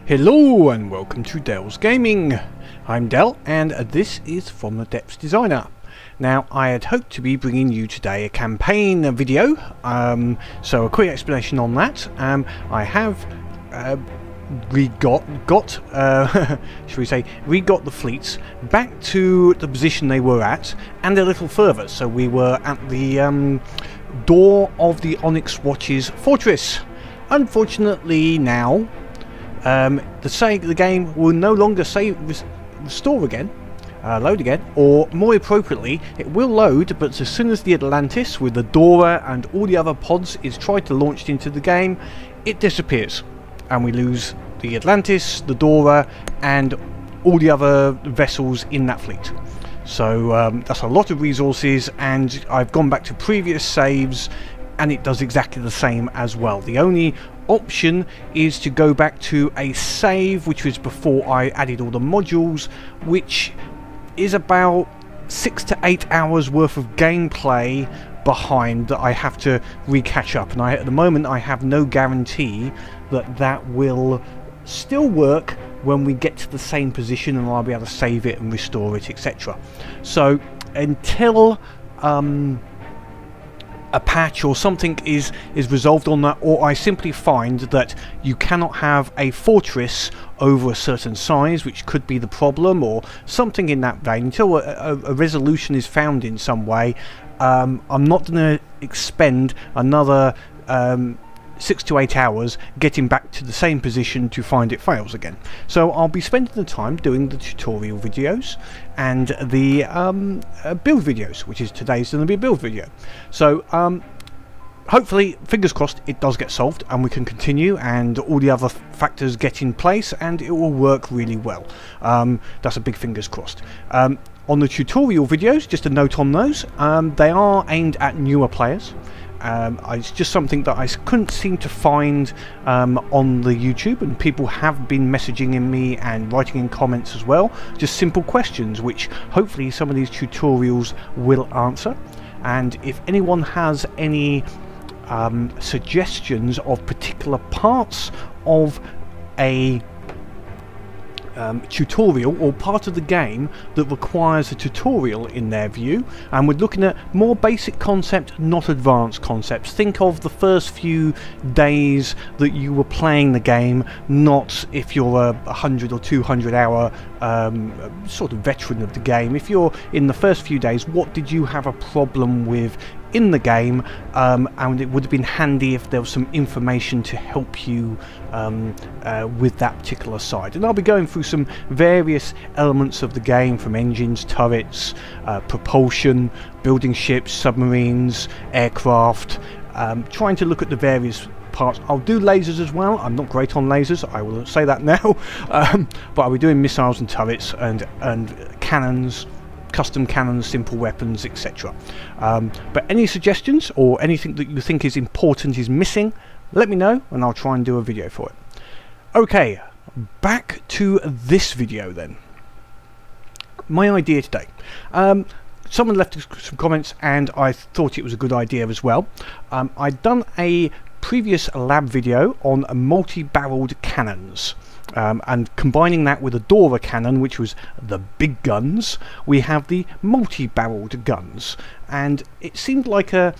Hello and welcome to Dell's Gaming. I'm Dell and this is From the Depths Designer. Now I had hoped to be bringing you today a campaign video, so a quick explanation on that. I have regot the fleets back to the position they were at and a little further. So we were at the door of the Onyx Watch's fortress. Unfortunately now the game will no longer restore again, load again, or more appropriately it will load, but as soon as the Atlantis with the Dora and all the other pods is tried to launch into the game, it disappears and we lose the Atlantis, the Dora and all the other vessels in that fleet. So that's a lot of resources, and I've gone back to previous saves and it does exactly the same as well. The only option is to go back to a save which was before I added all the modules, which is about 6 to 8 hours worth of gameplay behind that I have to catch up, and at the moment I have no guarantee that that will still work when we get to the same position and I'll be able to save it and restore it, etc. So until a patch or something is resolved on that, or I simply find that you cannot have a fortress over a certain size, which could be the problem, or something in that vein, until a resolution is found in some way, I'm not going to expend another 6 to 8 hours getting back to the same position to find it fails again. So I'll be spending the time doing the tutorial videos and the build videos, which is today's going to be a build video. So hopefully, fingers crossed, it does get solved and we can continue and all the other factors get in place and it will work really well. That's a big fingers crossed. On the tutorial videos, just a note on those, they are aimed at newer players. It's just something that I couldn't seem to find on the YouTube, and people have been messaging in me and writing in comments as well, just simple questions which hopefully some of these tutorials will answer. And if anyone has any suggestions of particular parts of a tutorial or part of the game that requires a tutorial in their view, and we're looking at more basic concept, not advanced concepts. Think of the first few days that you were playing the game, not if you're a 100 or 200 hour sort of veteran of the game. If you're in the first few days, what did you have a problem with in the game, and it would have been handy if there was some information to help you with that particular side. And I'll be going through some various elements of the game, from engines, turrets, propulsion, building ships, submarines, aircraft, trying to look at the various parts. I'll do lasers as well. I'm not great on lasers, I will say that now, but I'll be doing missiles and turrets and cannons, custom cannons, simple weapons, etc. But any suggestions or anything that you think is important is missing, let me know and I'll try and do a video for it. Okay, back to this video then. My idea today. Someone left some comments and I thought it was a good idea as well. I'd done a previous lab video on multi-barreled cannons. And combining that with a Dora cannon, which was the big guns, we have the multi-barreled guns, and it seemed like a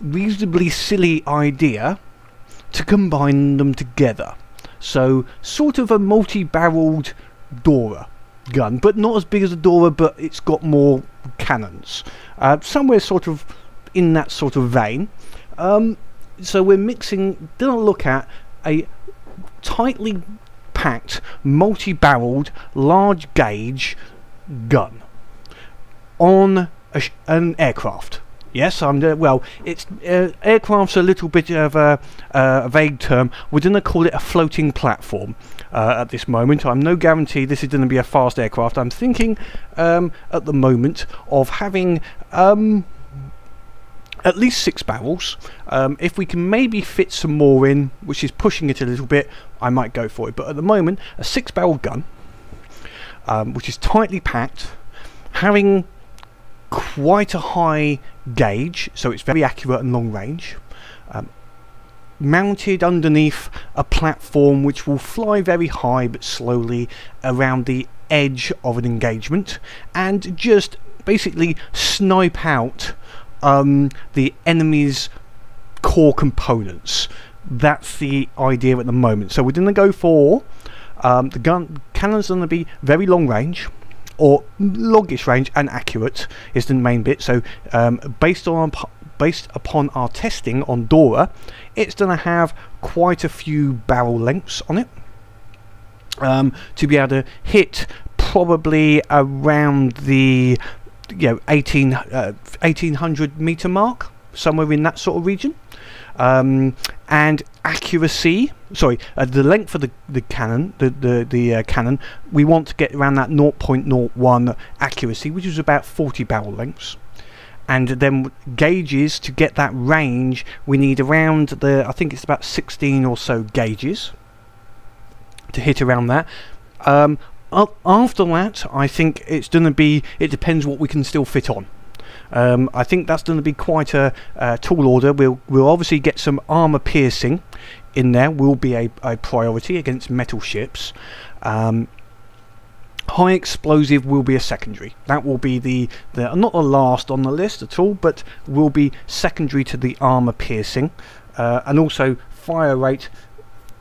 reasonably silly idea to combine them together. So sort of a multi-barreled Dora gun, but not as big as a Dora, but it's got more cannons, somewhere sort of in that sort of vein. So we're mixing, gonna look at a tightly packed, multi-barreled, large gauge gun on an aircraft. Yes, well, it's aircraft's a little bit of a vague term. We're going to call it a floating platform at this moment. I'm no guarantee this is going to be a fast aircraft. I'm thinking at the moment of having at least 6 barrels. If we can maybe fit some more in, which is pushing it a little bit, I might go for it. But at the moment, a 6-barrel gun, which is tightly packed, having quite a high gauge, so it's very accurate and long range, mounted underneath a platform which will fly very high but slowly around the edge of an engagement and just basically snipe out the enemy's core components. That's the idea at the moment. So we're going to go for the cannon's going to be very long range, or longish range, and accurate is the main bit. So based upon our testing on Dora, it's going to have quite a few barrel lengths on it to be able to hit probably around the 1800 meter mark, somewhere in that sort of region. And accuracy, the length of the cannon, the cannon, we want to get around that 0.01 accuracy, which is about 40 barrel lengths. And then gauges, to get that range, we need around I think it's about 16 or so gauges to hit around that. After that, I think it's going to be, it depends what we can still fit on. I think that's going to be quite a tall order. We'll obviously get some armor piercing in there, will be a priority against metal ships. High explosive will be a secondary. That will be the not the last on the list at all, but will be secondary to the armor piercing. And also fire rate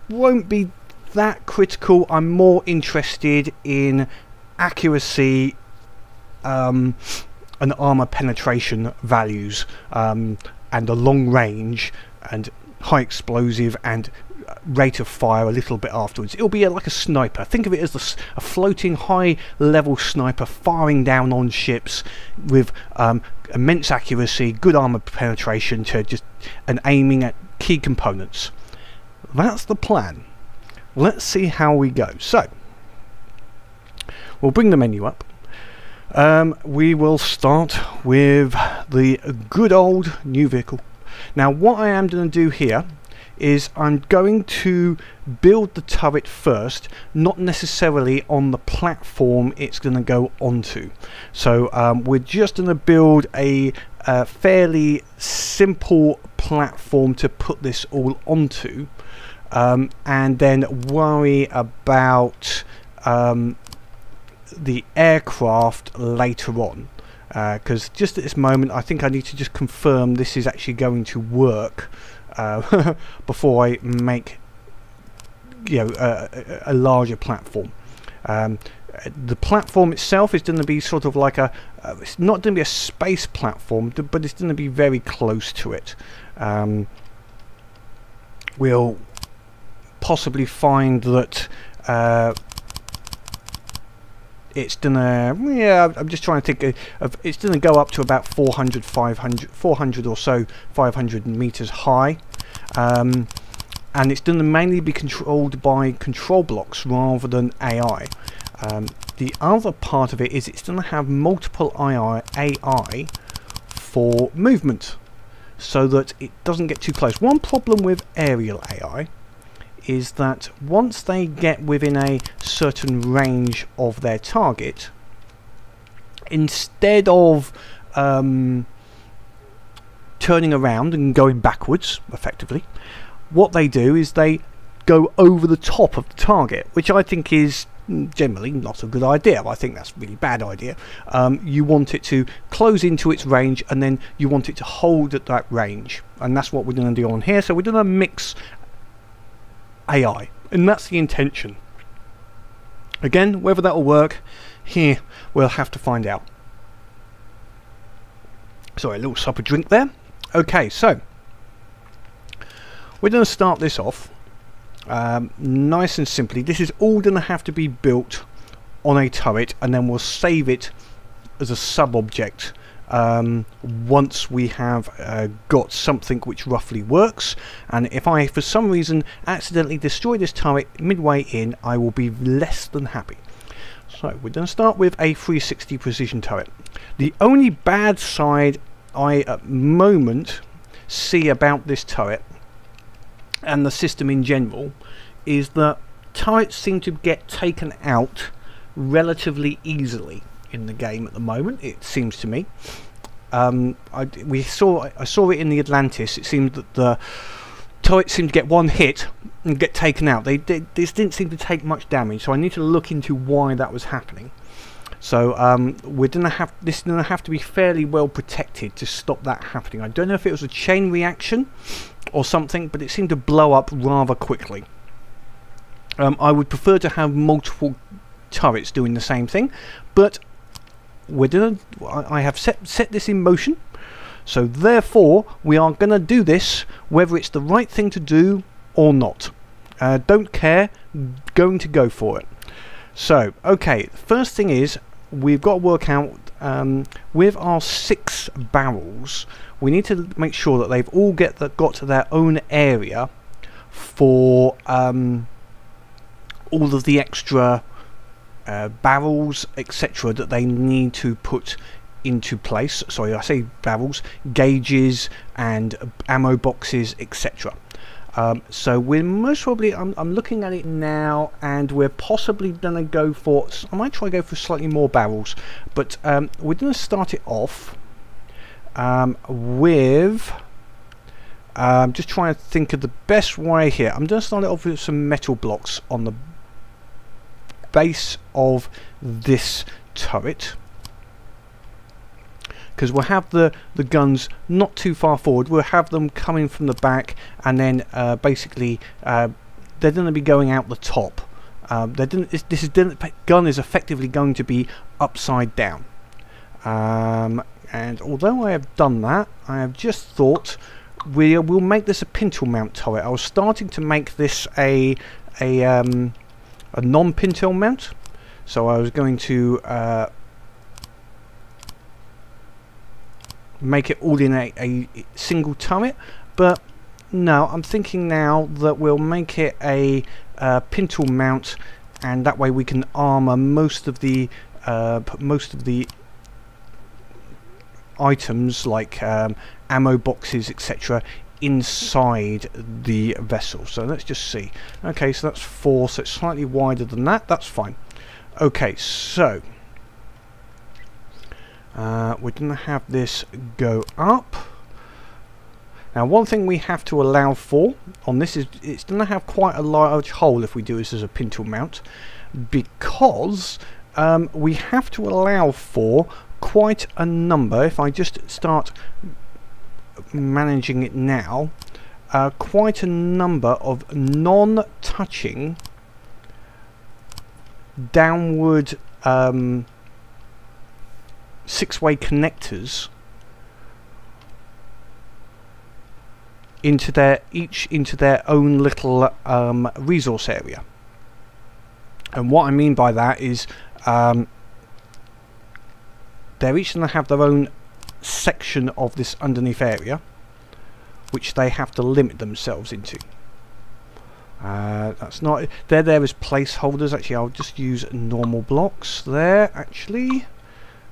won't be that critical. I'm more interested in accuracy and armor penetration values, and the long range and high explosive and rate of fire a little bit afterwards. It'll be like a sniper. Think of it as a floating high level sniper firing down on ships with immense accuracy, good armor penetration and aiming at key components. That's the plan. Let's see how we go. So we'll bring the menu up. We will start with the good old new vehicle. Now what I am going to do here is I'm going to build the turret first, not necessarily on the platform it's going to go onto. So we're just going to build a fairly simple platform to put this all onto, and then worry about the aircraft later on, because just at this moment I think I need to just confirm this is actually going to work before I make a larger platform. The platform itself is going to be sort of like it's not going to be a space platform, but it's going to be very close to it. We'll possibly find that it's gonna, I'm just trying to think of, it's gonna go up to about 400 or so, 500 meters high, and it's gonna mainly be controlled by control blocks rather than AI. The other part of it is it's gonna have multiple AI for movement, so that it doesn't get too close. One problem with aerial AI is that once they get within a certain range of their target, instead of turning around and going backwards effectively, what they do is they go over the top of the target, which I think is generally not a good idea. I think that's a really bad idea. You want it to close into its range, and then you want it to hold at that range, and that's what we're going to do on here. So we're going to mix AI, and that's the intention. Again, whether that will work here, we'll have to find out. Sorry, a little supper drink there. Okay, so we're going to start this off nice and simply. This is all going to have to be built on a turret, and then we'll save it as a sub-object once we have got something which roughly works. And if I for some reason accidentally destroy this turret midway in, I will be less than happy. So we're going to start with a 360 precision turret. The only bad side I at the moment see about this turret and the system in general is that turrets seem to get taken out relatively easily in the game at the moment, it seems to me. I saw it in the Atlantis. It seemed that turret seemed to get one hit and get taken out. This didn't seem to take much damage, so I need to look into why that was happening. So this is gonna have to be fairly well protected to stop that happening. I don't know if it was a chain reaction or something, but it seemed to blow up rather quickly. I would prefer to have multiple turrets doing the same thing, but I have set this in motion, so therefore we are gonna do this whether it's the right thing to do or not. Don't care, going to go for it. So okay, first thing is, we've got to work out with our 6 barrels, we need to make sure that they've all got their own area for all of the extra barrels, etc., that they need to put into place. Sorry, I say barrels, gauges and ammo boxes, etc. So we're most probably, I'm looking at it now, and we're possibly going to go for, I might try to go for slightly more barrels, but we're going to start it off with, just trying to think of the best way here. I'm going to start it off with some metal blocks on the base of this turret, because we'll have the guns not too far forward. We'll have them coming from the back, and then basically they're going to be going out the top. This gun is effectively going to be upside down, and although I have done that, I have just thought we'll make this a pintle mount turret. I was starting to make this a non-pintle mount, so I was going to make it all in a single turret, but no, I'm thinking now that we'll make it a pintle mount, and that way we can armor most of the items like ammo boxes, etc., inside the vessel. So let's just see. Okay, so that's 4, so it's slightly wider than that. That's fine. Okay, so we're going to have this go up. Now, one thing we have to allow for on this is it's going to have quite a large hole if we do this as a pintle mount, because we have to allow for quite a number. If I just start managing it now, quite a number of non-touching downward 6-way connectors into their own little resource area. And what I mean by that is they're each going to have their own section of this underneath area, which they have to limit themselves into. That's not, they're there as placeholders. Actually, I'll just use normal blocks there, actually.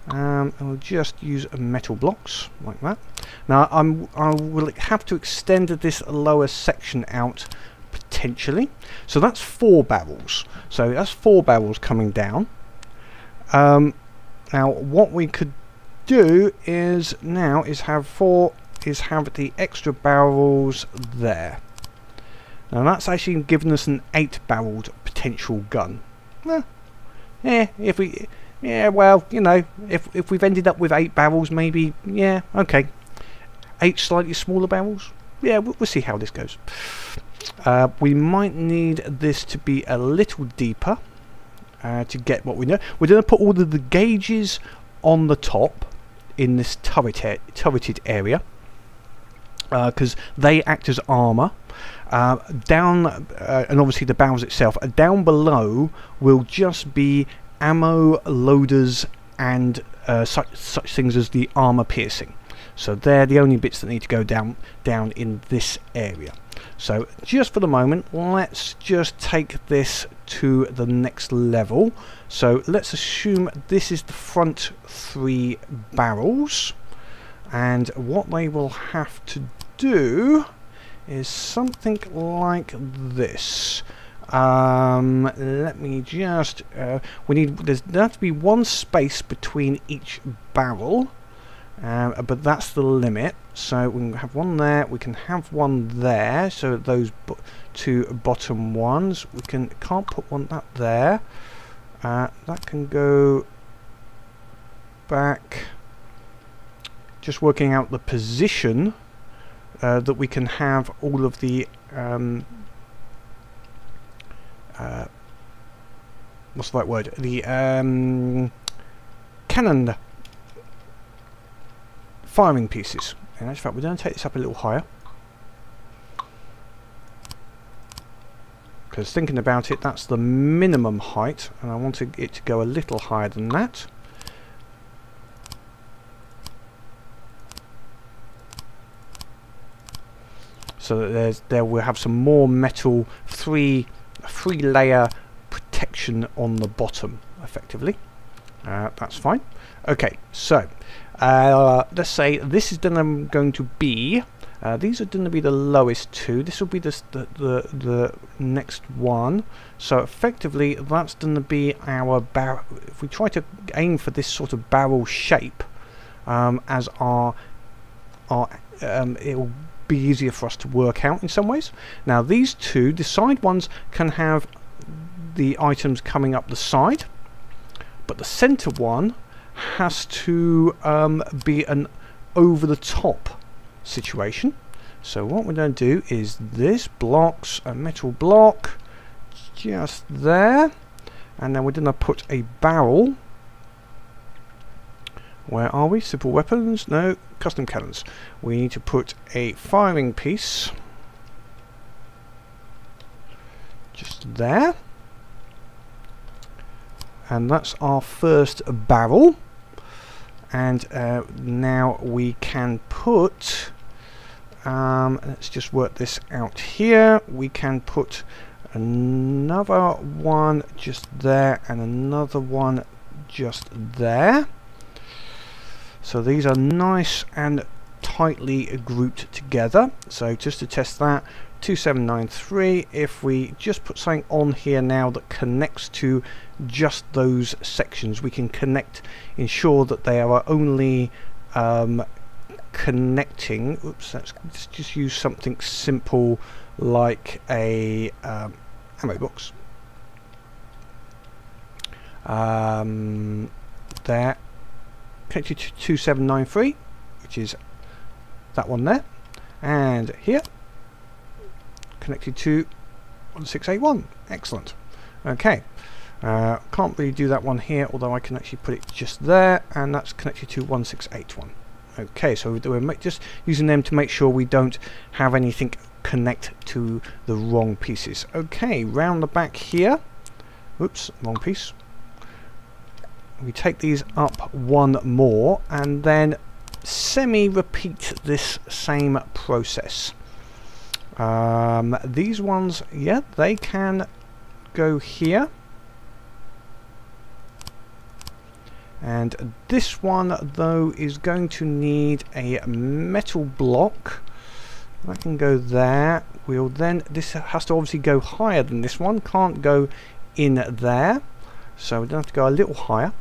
I'll just use metal blocks like that. Now I will have to extend this lower section out potentially. So that's 4 barrels. So that's 4 barrels coming down. Now what we could do is have the extra barrels there. Now that's actually given us an 8-barreled potential gun. Well, you know, if we've ended up with 8 barrels, maybe, yeah, okay. 8 slightly smaller barrels? Yeah, we'll see how this goes. We might need this to be a little deeper to get what we know. We're going to put all of the gauges on the top in this turreted area, because they act as armour. And obviously the barrels itself. Down below will just be ammo loaders and such things as the armor piercing. So they're the only bits that need to go down in this area. So just for the moment, let's just take this to the next level. So let's assume this is the front 3 barrels, and what they will have to do is something like this. Let me just there's have to be 1 space between each barrel, but that's the limit. So we can have one there, we can have one there, so those two bottom ones, we can't put one that there. That can go back. Just working out the position that we can have all of the what's the right word? The cannon firing pieces. And in fact, we're going to take this up a little higher, because thinking about it, that's the minimum height, and I want it to go a little higher than that. So that there we'll have some more metal, three layer protection on the bottom, effectively. That's fine. Okay, so let's say this is then going to be these are going to be the lowest two. This will be the next one. So effectively, that's going to be our barrel. If we try to aim for this sort of barrel shape as our it will be easier for us to work out in some ways. Now these two, the side ones, can have the items coming up the side, but the center one has to be an over the top situation. So what we're going to do is this blocks a metal block just there, and then we're going to put a barrel. Where are we? Simple weapons? No, custom cannons. We need to put a firing piece just there, and that's our first barrel. And now we can put let's just work this out here. We can put another one just there and another one just there. So these are nice and tightly grouped together. So just to test that, 2793, if we just put something on here now that connects to just those sections, we can ensure that they are only connecting. Oops, let's just use something simple like a ammo box. There, connected to 2793, which is that one there, and here connected to 1681. Excellent. Okay, can't really do that one here, although I can actually put it just there, and that's connected to 1681. Okay, so we're just using them to make sure we don't have anything connect to the wrong pieces. Okay, round the back here, oops, wrong piece. We take these up one more and then semi-repeat this same process. These ones, yeah, they can go here. And this one, though, is going to need a metal block. That can go there. We'll then, this has to obviously go higher than this one, can't go in there. So we're going to have to go a little higher.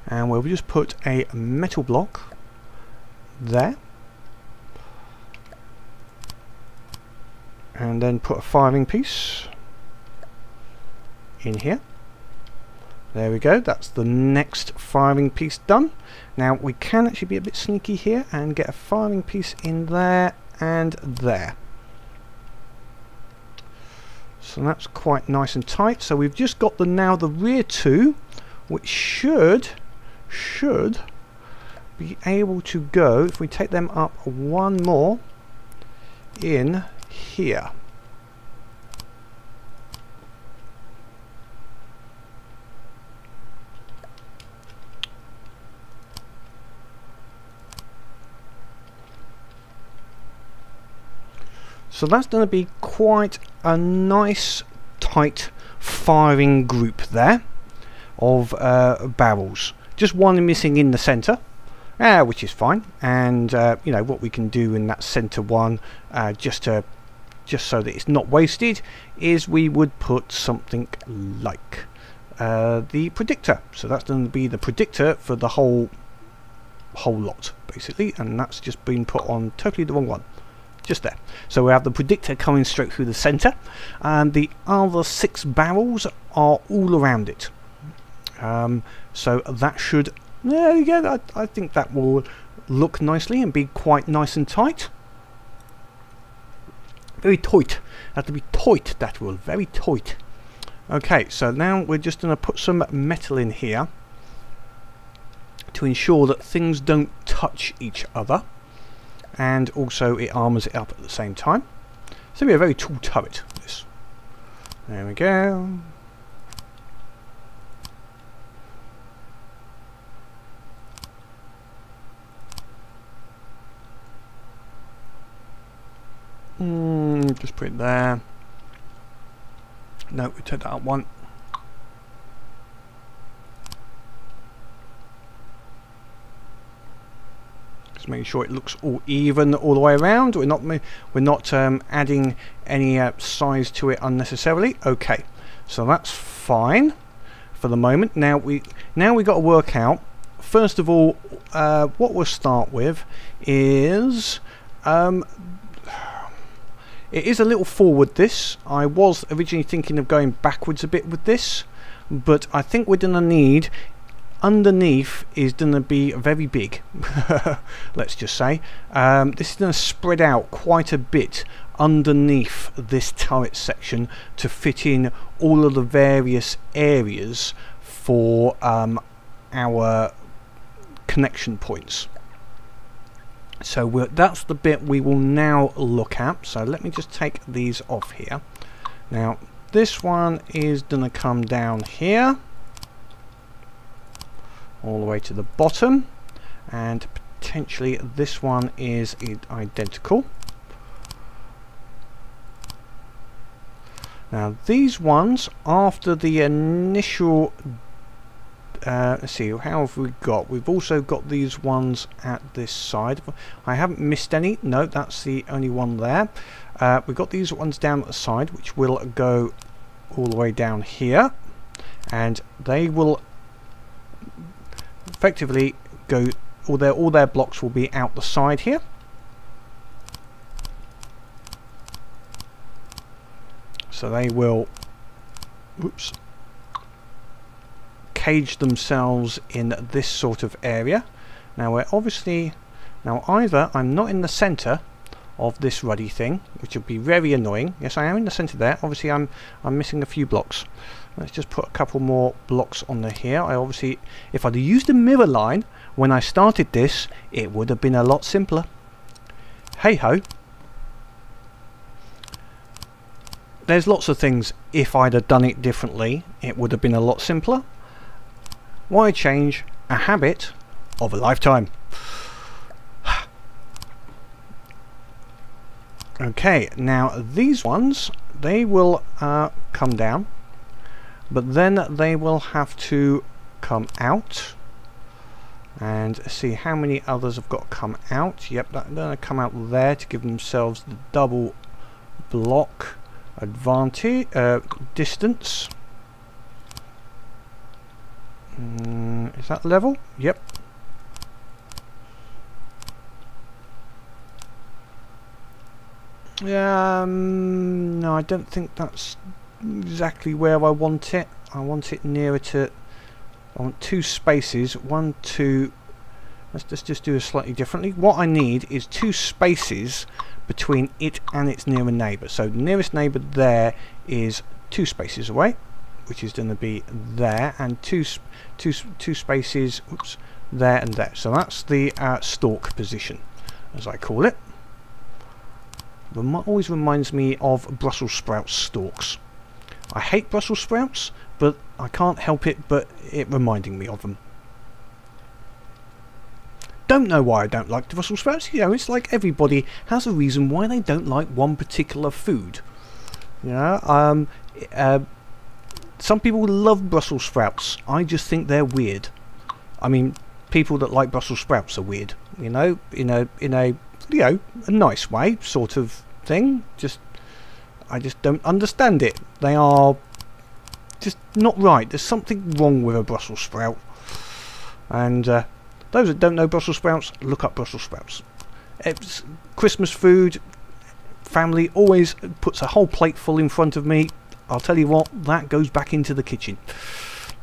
And we'll just put a metal block there, and then put a firing piece in here. There we go, that's the next firing piece done. Now we can actually be a bit sneaky here and get a firing piece in there and there. So that's quite nice and tight. So we've just got now the rear two, which should be able to go, if we take them up one more, in here. So that's going to be quite a nice tight firing group there of barrels. Just one missing in the center, which is fine. And you know what we can do in that center one, just so that it's not wasted, is we would put something like the predictor. So that's going to be the predictor for the whole whole lot basically, and that's just been put on totally the wrong one. Just there. So we have the predictor coming straight through the centre, and the other 6 barrels are all around it. So that should, there you go, I think that will look nicely and be quite nice and tight. Very tight. Have to be tight, that will, very tight. Okay, so now we're just going to put some metal in here to ensure that things don't touch each other, and also it armours it up at the same time. So it'll be a very tall turret, this. There we go. Just put it there. No, we take that up one. Just making sure it looks all even all the way around. We're not adding any size to it unnecessarily. Okay, so that's fine for the moment. Now we got to work out. First of all, what we'll start with is. It is a little forward, this. I was originally thinking of going backwards a bit with this, but I think we're going to need, underneath is going to be very big, let's just say. This is going to spread out quite a bit underneath this turret section to fit in all of the various areas for our connection points. So that's the bit we will now look at. So let me just take these off here. Now this one is going to come down here all the way to the bottom, and potentially this one is identical. Now these ones, after the initial let's see, how have we got? We've also got these ones at this side. I haven't missed any. No, that's the only one there. We've got these ones down at the side, which will go all the way down here, and they will effectively go, all their blocks will be out the side here. So they will, whoops, cage themselves in this sort of area. Now we're obviously, either I'm not in the center of this ruddy thing, which would be very annoying. Yes, I am in the center there. Obviously I'm missing a few blocks. Let's just put a couple more blocks on there here. I obviously, if I'd used a mirror line when I started this, it would have been a lot simpler. Hey ho. There's lots of things, if I'd have done it differently, it would have been a lot simpler. Why change a habit of a lifetime? Okay, now these ones, they will come down, but then they will have to come out. And see how many others have got to come out. Yep, they're going to come out there to give themselves the double block advantage, distance. Is that level? Yep. No, I don't think that's exactly where I want it. I want it nearer to, I want 2 spaces, 1, 2, let's just do it slightly differently. What I need is 2 spaces between it and its nearer neighbour. So the nearest neighbour there is 2 spaces away, which is going to be there, and two spaces, oops, there and there. So that's the stalk position, as I call it. Always reminds me of Brussels sprouts stalks. I hate Brussels sprouts, but I can't help it but it reminding me of them. Don't know why I don't like the Brussels sprouts. You know, it's like everybody has a reason why they don't like one particular food. You know, some people love Brussels sprouts. I just think they're weird. I mean, people that like Brussels sprouts are weird. You know, in a you know, a nice way, sort of thing. I just don't understand it. They are just not right. There's something wrong with a Brussels sprout, and Those that don't know Brussels sprouts, look up Brussels sprouts. It's Christmas food. Family always puts a whole plate full in front of me. I'll tell you what, that goes back into the kitchen.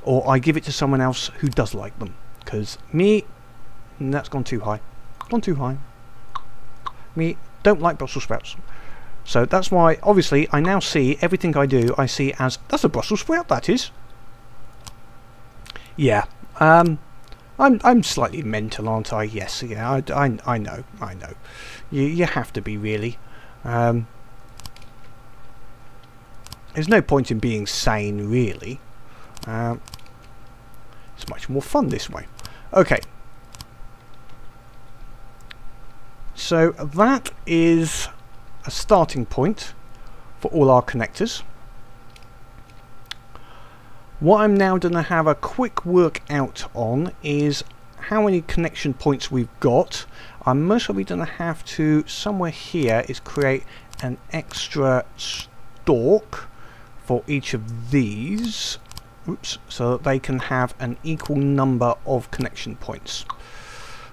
Or I give it to someone else who does like them. Because me, that's gone too high. Gone too high. Me, don't like Brussels sprouts. So that's why, obviously, I now see everything I do, I see as, that's a Brussels sprout, that is. Yeah, I'm slightly mental, aren't I? Yes, yeah, I know. You have to be, really. There's no point in being sane, really. It's much more fun this way. Okay. So that is a starting point for all our connectors. What I'm now going to have a quick work out on is how many connection points we've got. I'm most probably going to have to, somewhere here, is create an extra stalk for each of these. Oops, so that they can have an equal number of connection points.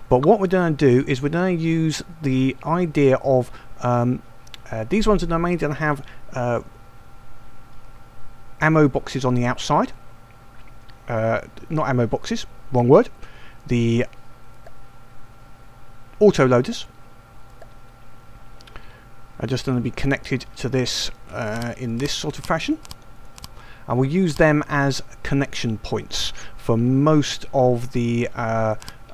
But what we're going to do is we're going to use the idea of these ones are mainly going to have ammo boxes on the outside. Not ammo boxes, wrong word. The auto loaders are just going to be connected to this in this sort of fashion. And we'll use them as connection points for most of the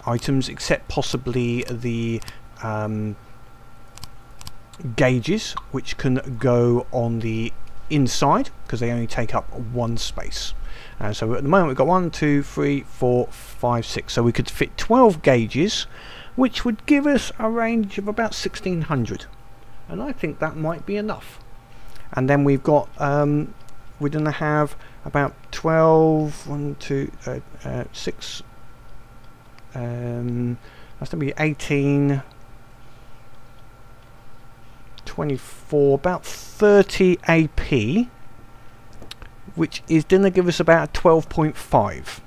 items, except possibly the gauges, which can go on the inside because they only take up one space. So at the moment we've got 1, 2, 3, 4, 5, 6. So we could fit 12 gauges, which would give us a range of about 1600. And I think that might be enough. And then we've got we're going to have about 12, 1, 2, 6, that's going to be 18, 24, about 30 AP, which is going to give us about 12.5.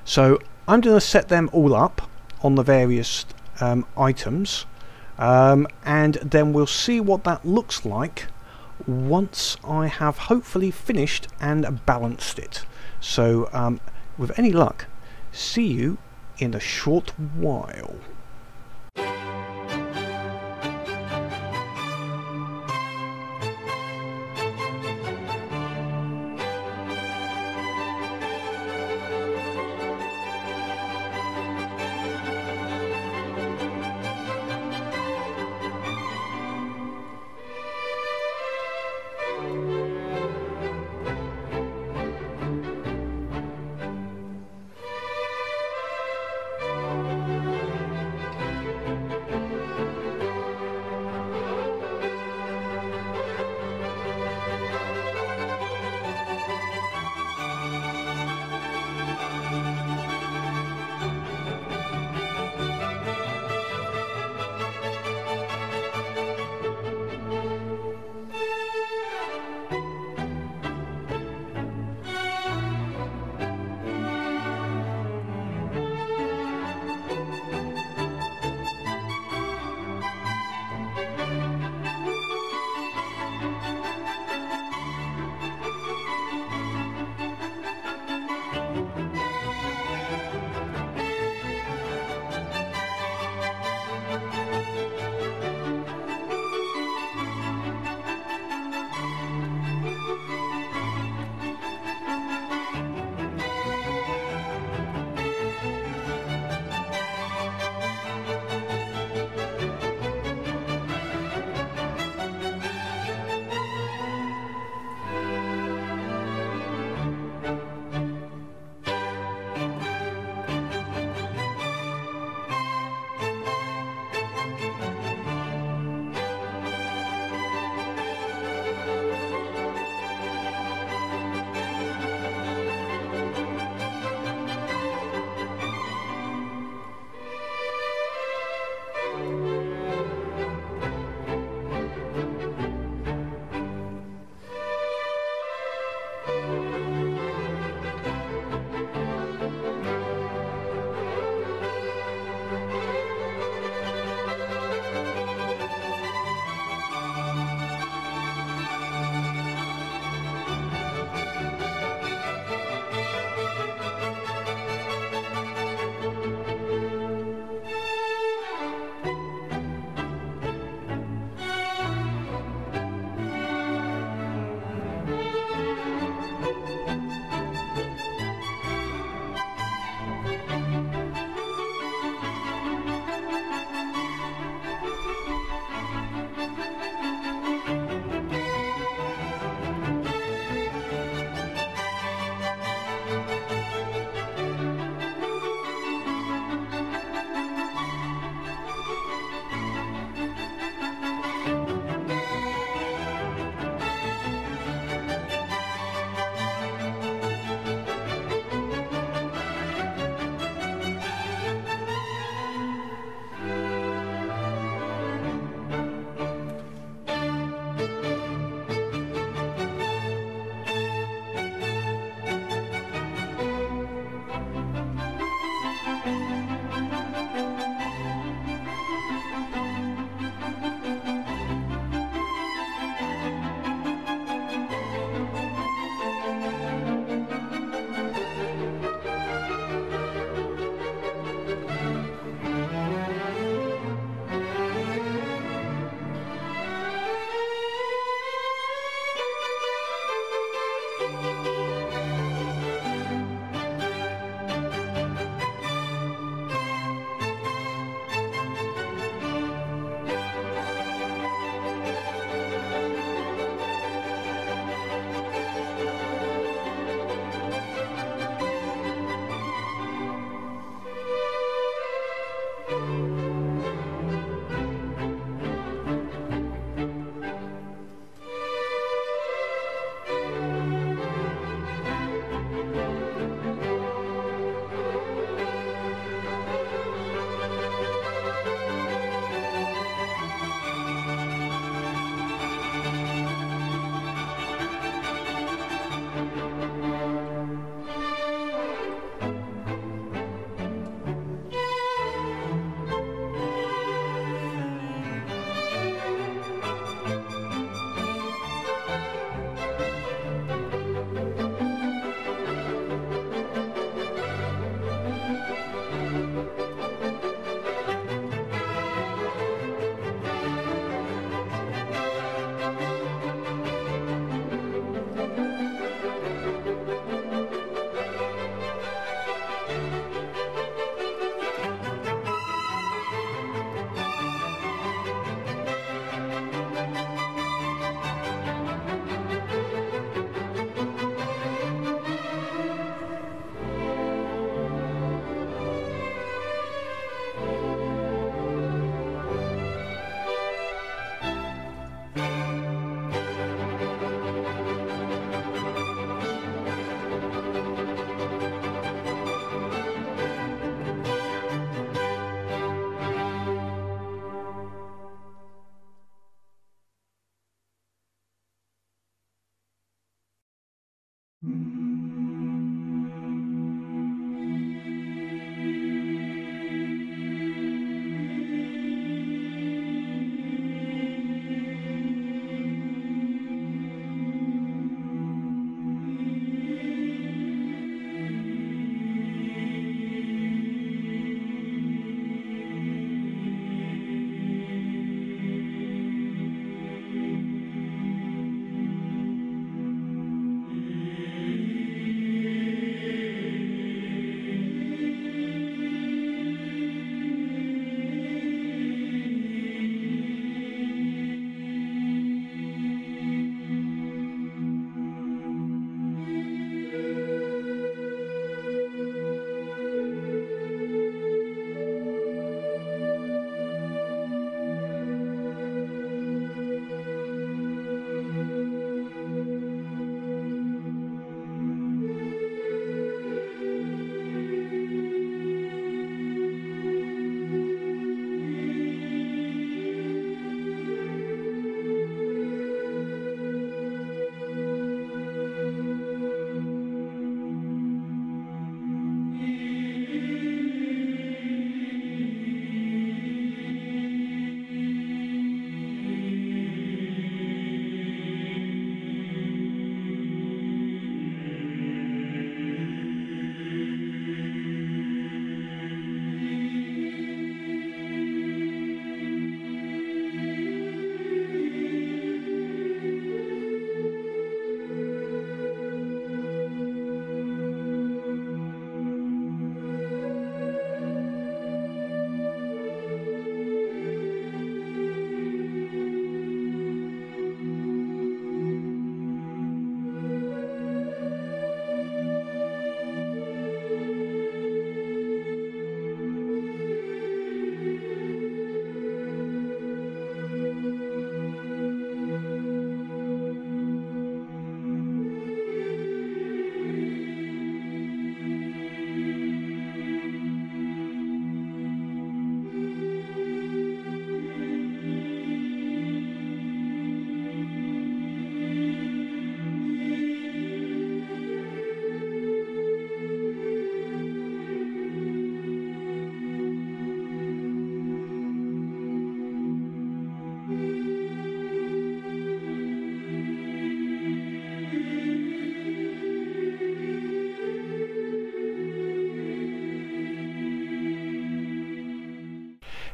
So I'm going to set them all up on the various items, and then we'll see what that looks like once I have hopefully finished and balanced it. So with any luck, see you in a short while.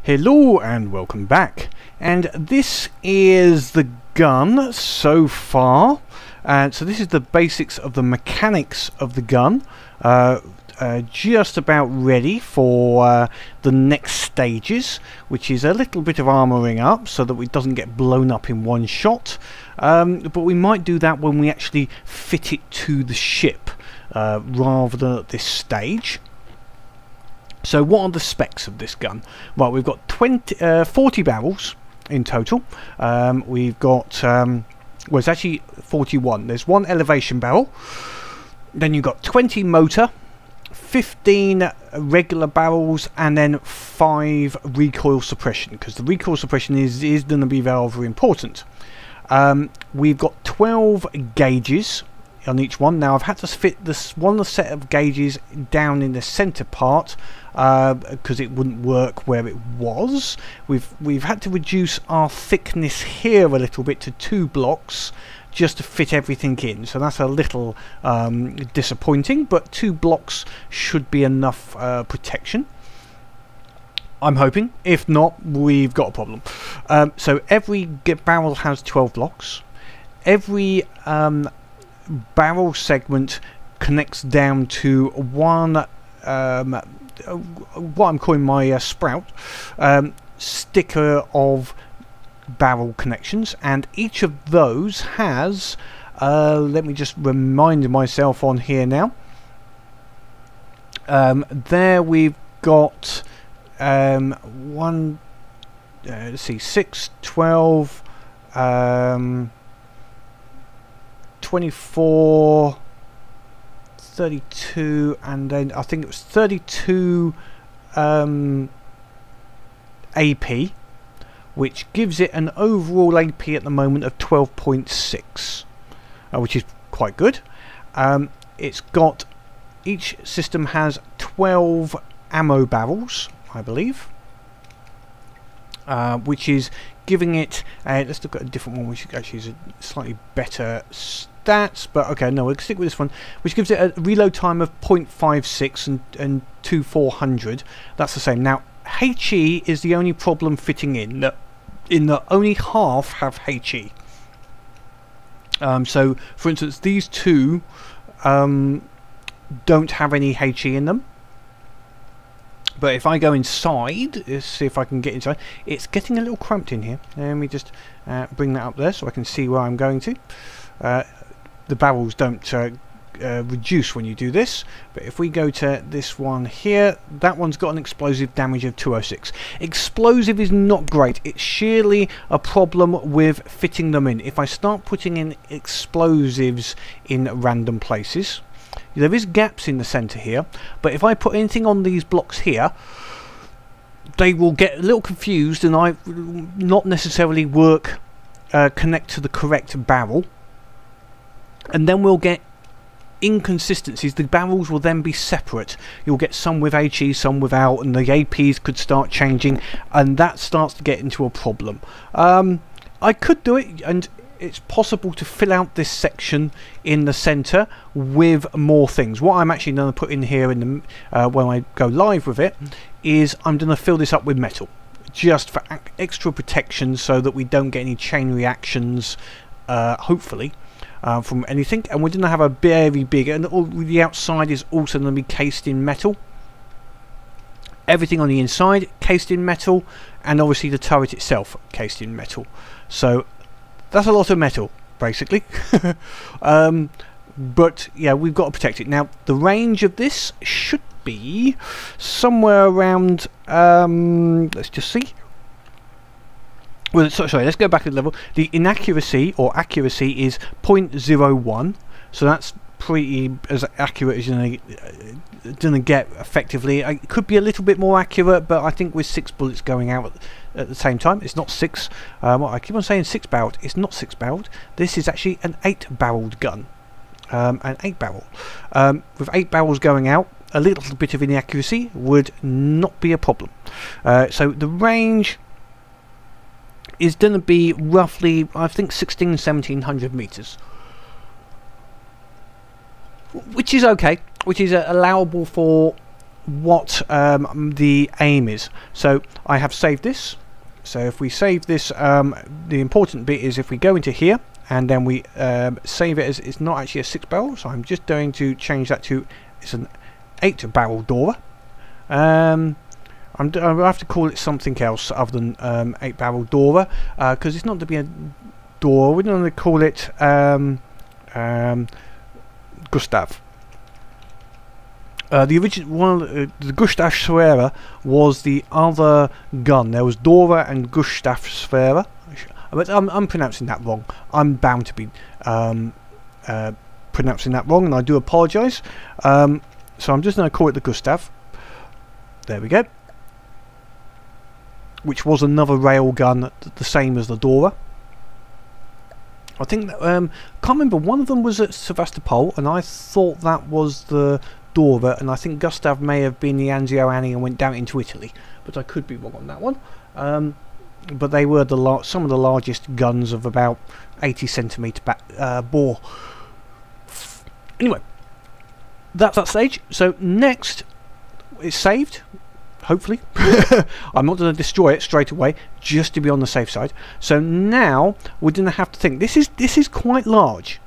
Hello and welcome back, and this is the gun so far. So this is the basics of the mechanics of the gun, just about ready for the next stages, which is a little bit of armouring up so that it doesn't get blown up in one shot, but we might do that when we actually fit it to the ship rather than at this stage. So what are the specs of this gun? Well, we've got 40 barrels in total. We've got, well, it's actually 41. There's one elevation barrel. Then you've got 20 motor, 15 regular barrels, and then 5 recoil suppression, because the recoil suppression is going to be very important. We've got 12 gauges on each one. Now I've had to fit this one set of gauges down in the center part because it wouldn't work where it was. We've had to reduce our thickness here a little bit to 2 blocks just to fit everything in, so that's a little disappointing, but 2 blocks should be enough protection, I'm hoping. If not, we've got a problem. So every barrel has 12 blocks. Every barrel segment connects down to one what I'm calling my sprout sticker of barrel connections, and each of those has let me just remind myself on here now. There we've got one, let's see, 6, 12, 24, 32, and then I think it was 32 AP, which gives it an overall AP at the moment of 12.6, which is quite good. It's got, each system has 12 ammo barrels, I believe, which is giving it, let's look at a different one which actually is a slightly better stats, but okay, no, we'll stick with this one, which gives it a reload time of 0.56 and 2400. That's the same. Now HE is the only problem fitting in that only half have HE. So for instance, these two don't have any HE in them. But if I go inside, let's see if I can get inside. It's getting a little cramped in here. Let me just bring that up there so I can see where I'm going to. The barrels don't reduce when you do this, but if we go to this one here, that one's got an explosive damage of 206. Explosive is not great. It's sheerly a problem with fitting them in. If I start putting in explosives in random places, there is gaps in the center here, but if I put anything on these blocks here, they will get a little confused and I not necessarily connect to the correct barrel, and then we'll get inconsistencies. The barrels will then be separate. You'll get some with HE, some without, and the APs could start changing, and that starts to get into a problem. I could do it, and it's possible to fill out this section in the center with more things. What I'm actually going to put in here in the when I go live with it is I'm going to fill this up with metal, just for extra protection, so that we don't get any chain reactions, hopefully, from anything. And we're going to have a very big, and the outside is also going to be cased in metal. Everything on the inside cased in metal, and obviously the turret itself cased in metal. So that's a lot of metal, basically. But yeah, we've got to protect it. Now the range of this should be somewhere around, let's just see. Well, sorry, let's go back a level. The inaccuracy or accuracy is 0.01, so that's pretty as accurate as you're gonna get effectively. It could be a little bit more accurate, but I think with 6 bullets going out at the same time, it's not 6. I keep on saying 6 barreled. It's not 6 barreled. This is actually an 8 barreled gun. An 8 barrel. With 8 barrels going out, a little bit of inaccuracy would not be a problem. So the range is going to be roughly, I think, 1700 meters, which is okay, which is allowable for what the aim is. So I have saved this. So if we save this, the important bit is if we go into here and then we save it as it's not actually a 6 barrel, so I'm just going to change that to it's an 8 barrel Dora. I'll have to call it something else other than 8 barrel Dora, because it's not to be a Dora. We're going to call it Gustav. The original one, the Gustav Sfera, was the other gun. There was Dora and Gustav Sfera, but I'm pronouncing that wrong. I'm bound to be pronouncing that wrong, and I do apologise. So I'm just going to call it the Gustav. There we go. Which was another rail gun, the same as the Dora. I think that, can't remember, one of them was at Sevastopol, and I thought that was the Dora, and I think Gustav may have been the Anzio Annie and went down into Italy, but I could be wrong on that one. But they were some of the largest guns of about 80 centimetre bore. Anyway, that's that stage. So next, it's saved. Hopefully. I'm not going to destroy it straight away, just to be on the safe side. So now we're going to have to think. This is quite large.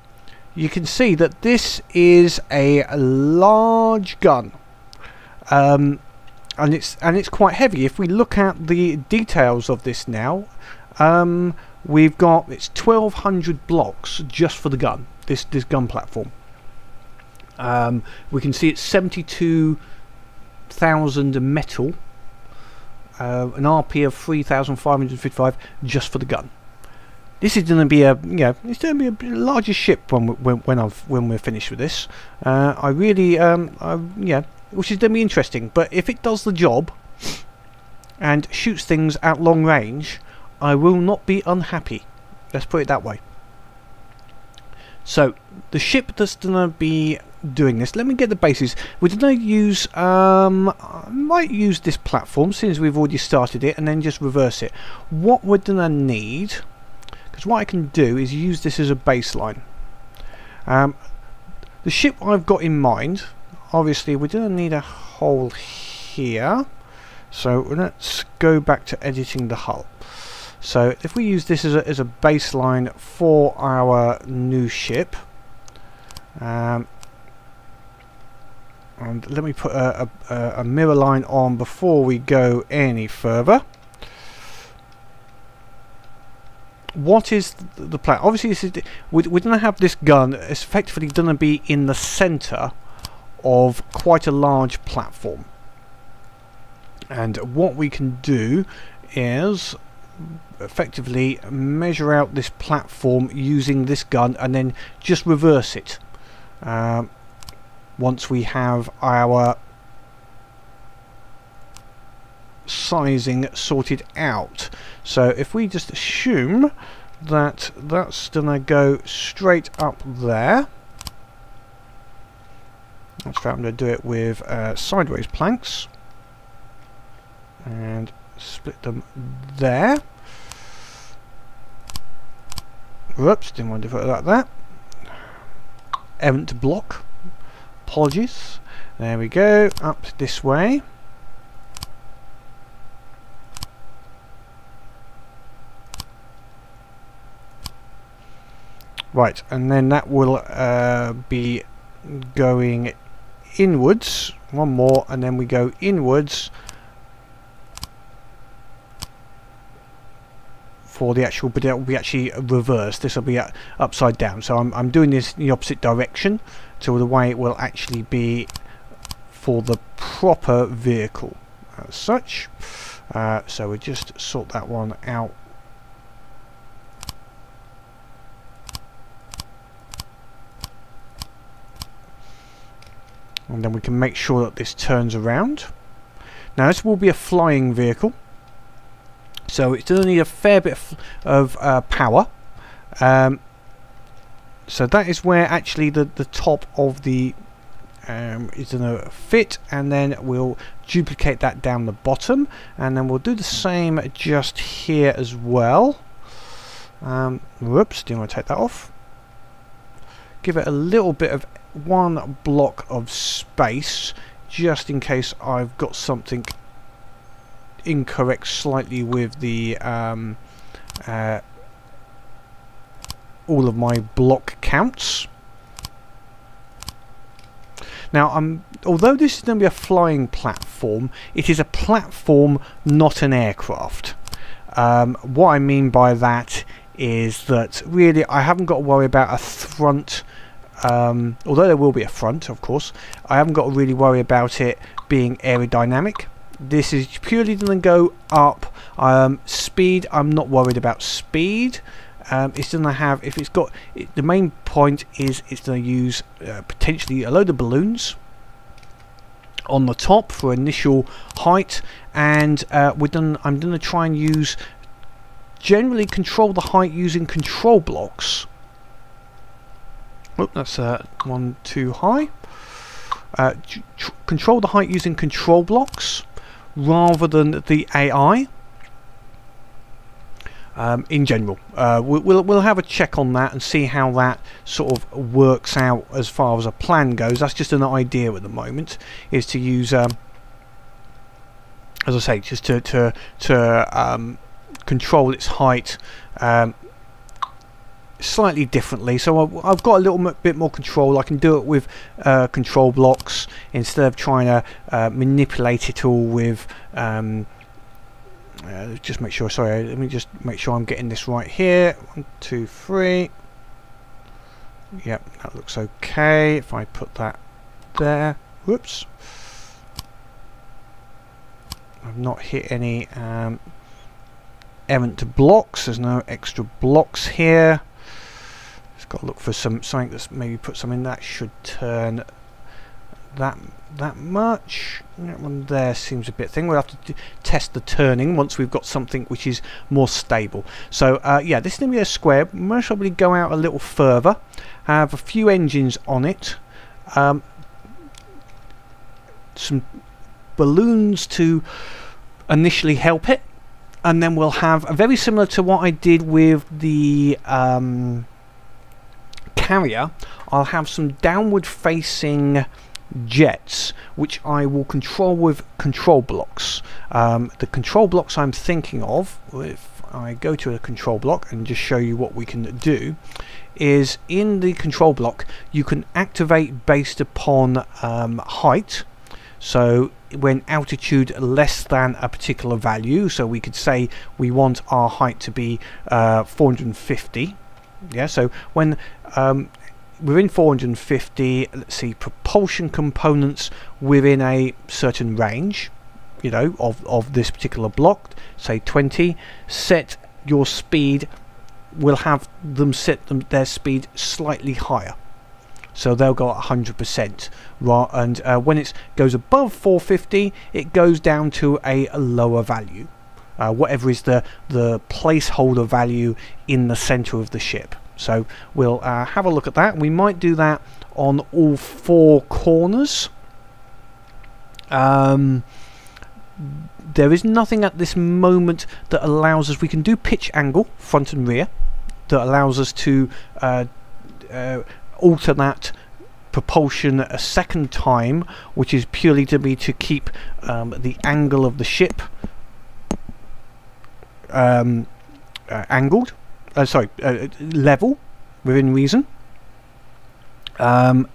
You can see that this is a large gun, and it's quite heavy. If we look at the details of this now, we've got it's 1,200 blocks just for the gun. This gun platform. We can see it's 72,000 metal, an RP of 3,555 just for the gun. This is going to be it's going to be a larger ship when we're finished with this. I really which is going to be interesting. But if it does the job and shoots things at long range, I will not be unhappy. Let's put it that way. So the ship that's gonna be doing this, let me get the bases. We're gonna use I might use this platform since we've already started it, and then just reverse it. What we're gonna need, because what I can do is use this as a baseline. The ship I've got in mind, obviously we're gonna need a hole here, so let's go back to editing the hull. So if we use this as a baseline for our new ship, and let me put a mirror line on before we go any further. What is the plan? Obviously, this is we're going to have this gun. It's effectively going to be in the centre of quite a large platform, and what we can do is effectively measure out this platform using this gun, and then just reverse it once we have our sizing sorted out. So if we just assume that that's gonna go straight up there, that's how I'm going to do it with sideways planks, and split them there. Whoops, didn't want to put it like that. Errant block, apologies. There we go, up this way. Right, and then that will be going inwards. One more, and then we go inwards for the actual, but it will be actually reversed. This will be upside down. So I'm doing this in the opposite direction to the way it will actually be for the proper vehicle as such. So we just sort that one out. And then we can make sure that this turns around. Now this will be a flying vehicle, so it's going to need a fair bit of power. So that is where actually the top of the is going to fit, and then we'll duplicate that down the bottom, and then we'll do the same just here as well. Whoops, do you want to take that off? Give it a little bit of one block of space, just in case I've got something incorrect slightly with the all of my block counts. Now, although this is going to be a flying platform, it is a platform, not an aircraft. What I mean by that is that really I haven't got to worry about a front. Although there will be a front, of course, I haven't got to really worry about it being aerodynamic. This is purely going to go up. Speed, I'm not worried about speed. It's going to have, if it's got, the main point is it's going to use potentially a load of balloons on the top for initial height, and I'm going to try and generally control the height using control blocks. Oh, that's one too high. Control the height using control blocks rather than the AI. In general, we'll have a check on that and see how that sort of works out as far as a plan goes. That's just an idea at the moment, is to use, as I say, just to control its height slightly differently. So I've got a little bit more control. I can do it with control blocks instead of trying to manipulate it all with just make sure, sorry, let me just make sure I'm getting this right here. 1, 2, 3. Yep, that looks okay. If I put that there, whoops, I've not hit any errant blocks. There's no extra blocks here. Just got to look for something that's maybe put some in. That should turn that much. That one there seems a bit thin. We'll have to test the turning once we've got something which is more stable. So yeah, this is going to be a square. Most probably go out a little further, have a few engines on it, some balloons to initially help it, and then we'll have very similar to what I did with the carrier. I'll have some downward facing jets which I will control with control blocks. The control blocks I'm thinking of, if I go to a control block and just show you what we can do, is in the control block you can activate based upon height. So when altitude less than a particular value, so we could say we want our height to be 450. Yeah, so when within 450, let's see, propulsion components within a certain range, you know, of this particular block, say 20, set your speed, we'll have them set their speed slightly higher. So they'll go at 100%, and when it goes above 450, it goes down to a lower value, whatever is the placeholder value in the center of the ship. So we'll have a look at that. We might do that on all 4 corners. There is nothing at this moment that allows us. We can do pitch angle, front and rear, that allows us to alter that propulsion a second time, which is purely to be to keep the angle of the ship angled. Level within reason, but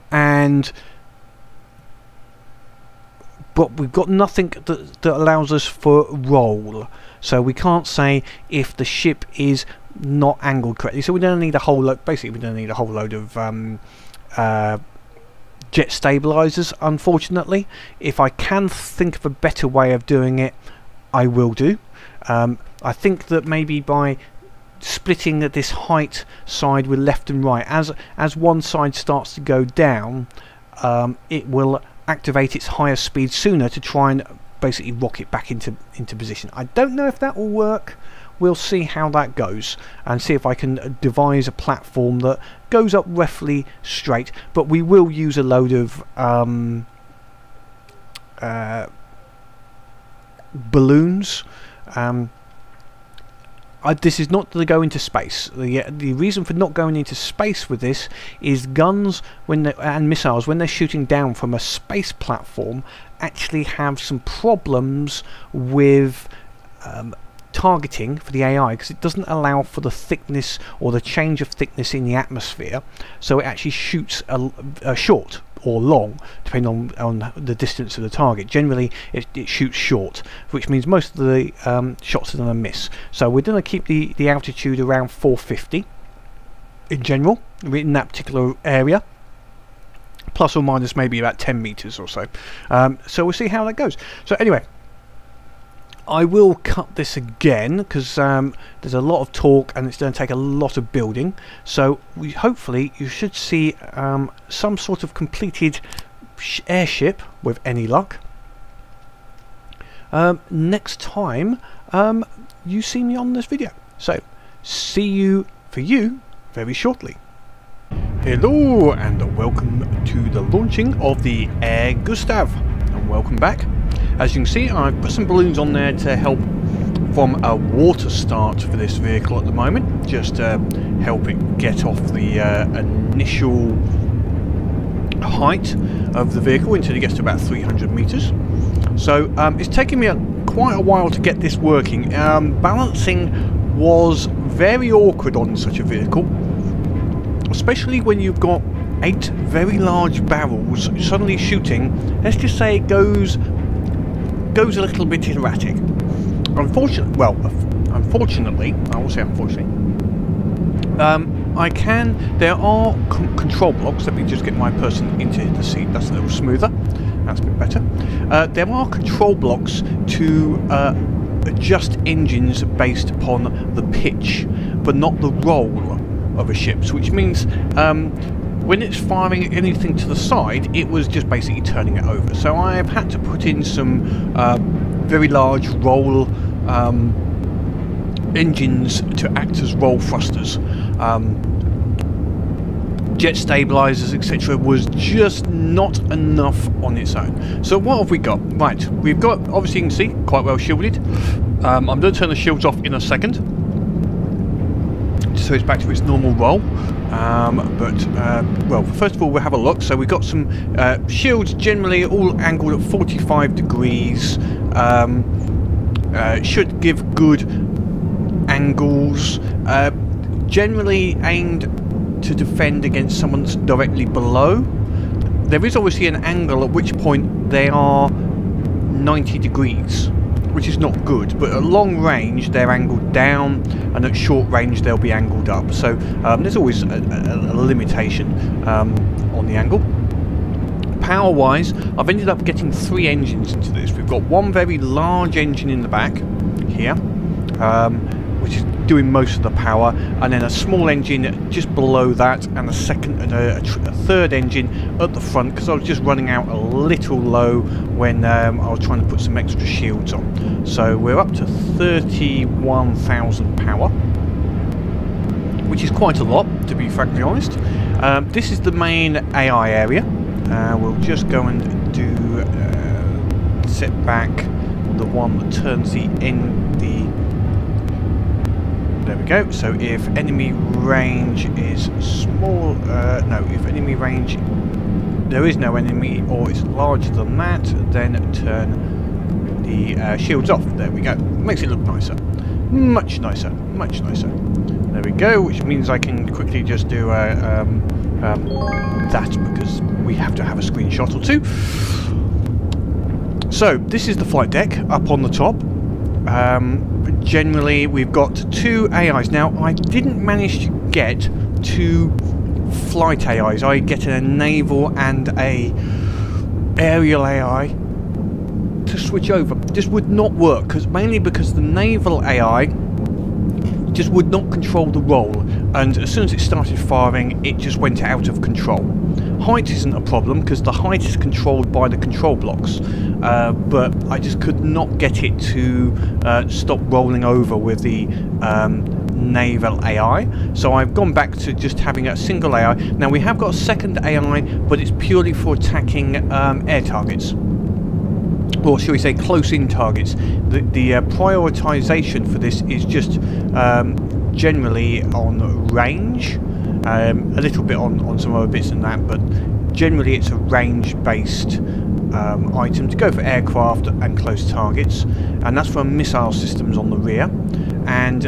we've got nothing that allows us for roll, so we can't say if the ship is not angled correctly. So we don't need a whole load. Basically, we don't need a whole load of jet stabilizers, unfortunately. If I can think of a better way of doing it, I will do. I think that maybe by splitting this height side with left and right, as one side starts to go down, it will activate its higher speed sooner to try and basically rock it back into position. I don't know if that will work. We'll see how that goes and see if I can devise a platform that goes up roughly straight, but we will use a load of balloons. This is not to go into space. The reason for not going into space with this is guns and missiles, when they're shooting down from a space platform, actually have some problems with targeting for the AI, because it doesn't allow for the thickness or the change of thickness in the atmosphere, so it actually shoots a short or long, depending on the distance of the target. Generally it shoots short, which means most of the shots are going to miss. So we're going to keep the altitude around 450 in general in that particular area, plus or minus maybe about 10 meters or so. So we'll see how that goes. So anyway, I will cut this again because there's a lot of talk and it's going to take a lot of building. So hopefully you should see some sort of completed airship with any luck next time you see me on this video. So see you very shortly. Hello and welcome to the launching of the Air Gustav, and welcome back. As you can see, I've put some balloons on there to help from a water start for this vehicle at the moment, just to help it get off the initial height of the vehicle until it gets to about 300 meters. So it's taken me quite a while to get this working. Balancing was very awkward on such a vehicle, especially when you've got 8 very large barrels suddenly shooting. Let's just say it goes a little bit erratic. Unfortunately, I will say unfortunately, there are control blocks. Let me just get my person into the seat. That's a little smoother. That's a bit better. There are control blocks to adjust engines based upon the pitch, but not the roll of a ship. So which means when it's firing anything to the side, it was just basically turning it over. So I've had to put in some very large roll engines to act as roll thrusters. Jet stabilizers, etc. was just not enough on its own. So what have we got? Right, we've got, obviously you can see, quite well shielded. I'm going to turn the shields off in a second, so it's back to its normal roll. Well, first of all, we'll have a look. So we've got some shields, generally all angled at 45 degrees. Should give good angles. Generally aimed to defend against someone that's directly below. There is obviously an angle at which point they are 90 degrees, which is not good, but at long range they're angled down, and at short range they'll be angled up. So there's always a limitation on the angle. Power wise, I've ended up getting 3 engines into this. We've got one very large engine in the back here, which is doing most of the power, and then a small engine just below that, and a second and a third engine at the front, because I was just running out a little low when I was trying to put some extra shields on. So we're up to 31,000 power, which is quite a lot, to be frankly honest. This is the main AI area. We'll just go and do set back the one that turns the there we go. So if enemy range is small, no, if enemy range, there is no enemy, or it's larger than that, then turn the shields off. There we go. Makes it look nicer. Much nicer. Much nicer. There we go, which means I can quickly just do that, because we have to have a screenshot or two. So this is the flight deck up on the top. Generally we've got 2 AIs. Now I didn't manage to get 2 flight AIs. I get a naval and a aerial AI to switch over. This would not work, mainly because the naval AI just would not control the roll, and as soon as it started firing it just went out of control. Height isn't a problem because the height is controlled by the control blocks, but I just could not get it to stop rolling over with the naval AI, so I've gone back to just having a single AI. Now we have got a second AI, but it's purely for attacking air targets, or shall we say close-in targets. The prioritization for this is just generally on range, a little bit on some other bits than that, but generally it's a range-based item to go for aircraft and close targets, and that's for missile systems on the rear. And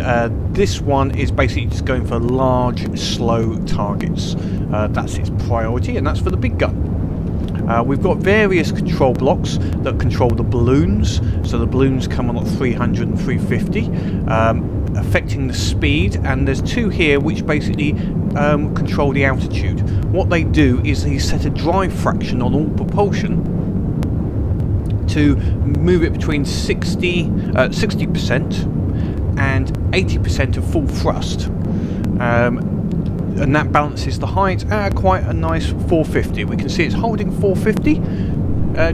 this one is basically just going for large, slow targets. That's its priority, and that's for the big gun. We've got various control blocks that control the balloons, so the balloons come on at 300 and 350, affecting the speed, and there's 2 here which basically control the altitude. What they do is they set a drive fraction on all propulsion to move it between 60% and 80% of full thrust. And that balances the height at quite a nice 450. We can see it's holding 450,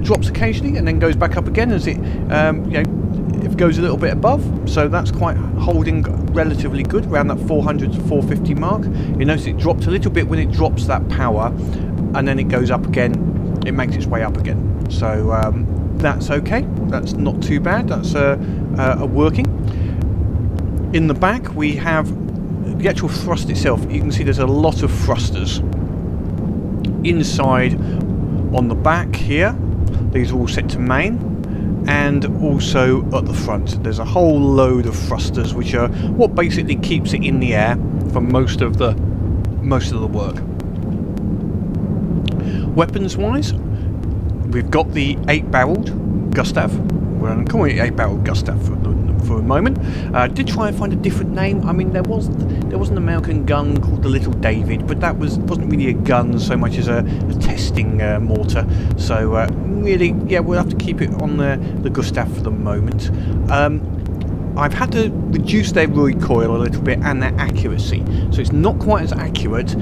drops occasionally and then goes back up again as it, if it goes a little bit above. So that's quite holding relatively good around that 400 to 450 mark. You notice it dropped a little bit when it drops that power, and then it goes up again. It makes its way up again. So that's okay. That's not too bad. That's working. In the back we have the actual thrust itself. You can see there's a lot of thrusters inside on the back here. These are all set to main, and also at the front there's a whole load of thrusters which are what basically keeps it in the air for most of the work. Weapons wise, we've got the 8-barreled Gustav. We're going to call it 8-barreled Gustav for a moment. Did try and find a different name. I mean, there was an American gun called the Little David, but that wasn't really a gun so much as a testing mortar. So really, yeah, we'll have to keep it on the Gustav for the moment. I've had to reduce their recoil a little bit and their accuracy, so it's not quite as accurate,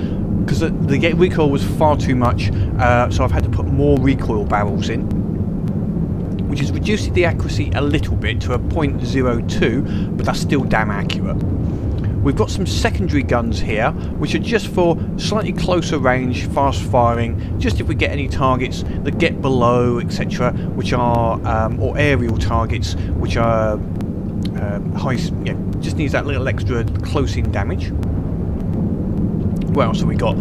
because the recoil was far too much, so I've had to put more recoil barrels in, which has reduced the accuracy a little bit to a 0.02, but that's still damn accurate. We've got some secondary guns here, which are just for slightly closer range, fast firing, just if we get any targets that get below, etc., which are, or aerial targets, which are high, just needs that little extra close-in damage. What else have we got?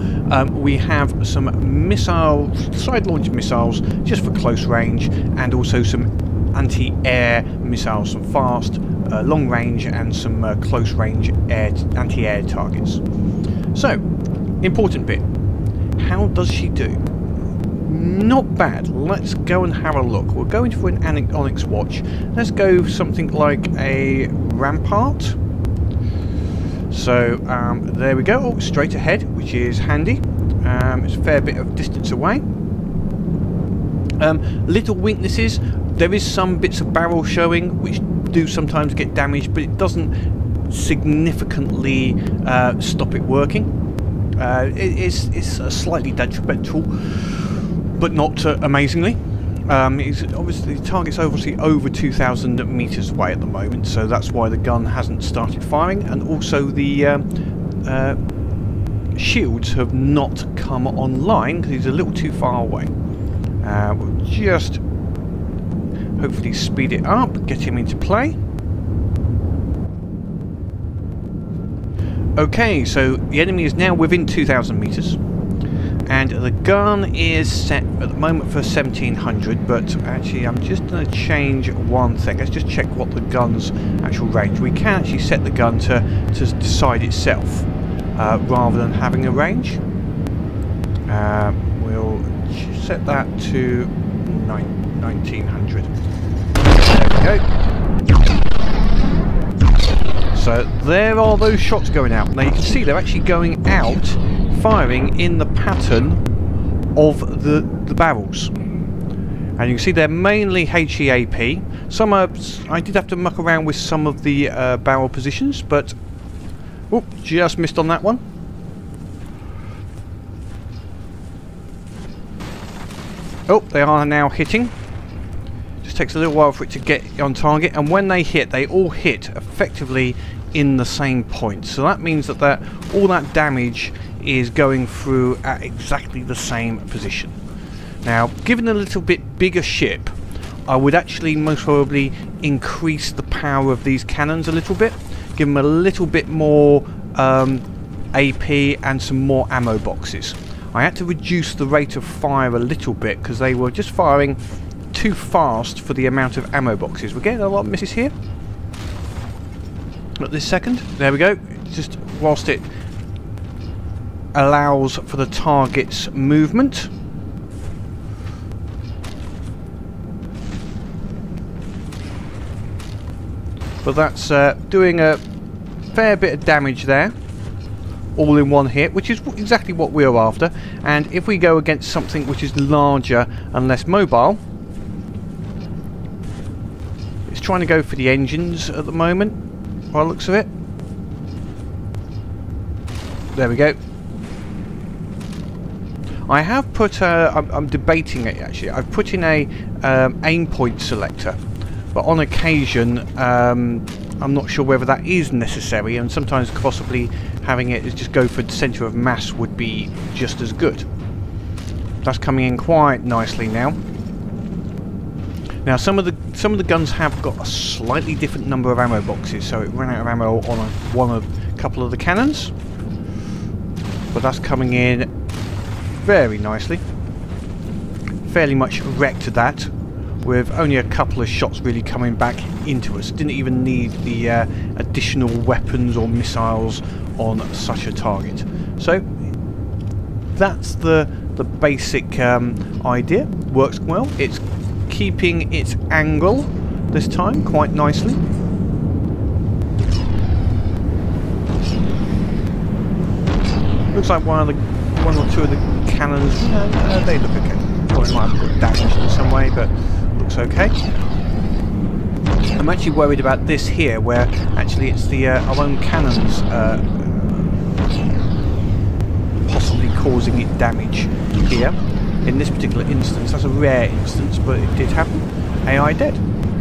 We have some missiles, side-launched missiles, just for close range, and also some anti-air missiles, some fast, long range, and some close range anti-air targets. So, important bit. How does she do? Not bad. Let's go and have a look. We're going for an Onyx watch. Let's go something like a Rampart. So there we go. Oh, straight ahead, which is handy. It's a fair bit of distance away. Little weaknesses. There is some bits of barrel showing, which do sometimes get damaged, but it doesn't significantly stop it working. It's slightly detrimental, but not amazingly. The target's obviously over 2,000 meters away at the moment, so that's why the gun hasn't started firing, and also the shields have not come online because he's a little too far away. We'll just hopefully speed it up, get him into play. Okay, so the enemy is now within 2,000 meters, and the gun is set at the moment for 1,700, but actually I'm just going to change one thing. Let's just check what the gun's actual range. We can actually set the gun to decide itself, rather than having a range. We'll set that to 1,900. There we go. So there are those shots going out. Now you can see they're actually going out, firing in the pattern of the barrels. And you can see they're mainly HEAP. Some are, I did have to muck around with some of the barrel positions, but whoop, just missed on that one. Oh, they are now hitting. Just takes a little while for it to get on target, and when they hit, they all hit effectively in the same point. So that means that all that damage is going through at exactly the same position. Now, given a little bit bigger ship, I would actually most probably increase the power of these cannons a little bit, give them a little bit more AP and some more ammo boxes. I had to reduce the rate of fire a little bit because they were just firing too fast for the amount of ammo boxes. We're getting a lot of misses here. At this second, there we go. Just whilst it allows for the target's movement. But that's doing a fair bit of damage there, all in one hit, which is exactly what we're after. And if we go against something which is larger and less mobile, it's trying to go for the engines at the moment, by the looks of it. There we go. I have put I'm debating it actually. I've put in a aim point selector, but on occasion I'm not sure whether that is necessary, and sometimes possibly having it just go for the centre of mass would be just as good. That's coming in quite nicely now. Now some of the guns have got a slightly different number of ammo boxes, so it ran out of ammo on a couple of the cannons, but that's coming in very nicely. Fairly much wrecked that, with only a couple of shots really coming back into us. Didn't even need the additional weapons or missiles on such a target. So that's the basic idea. Works well. It's keeping its angle this time quite nicely. Looks like one or two of the cannons, they look okay. Probably might have got damaged in some way, but looks okay. I'm actually worried about this here, where actually it's the our own cannons possibly causing it damage here. In this particular instance, that's a rare instance, but it did happen. AI dead.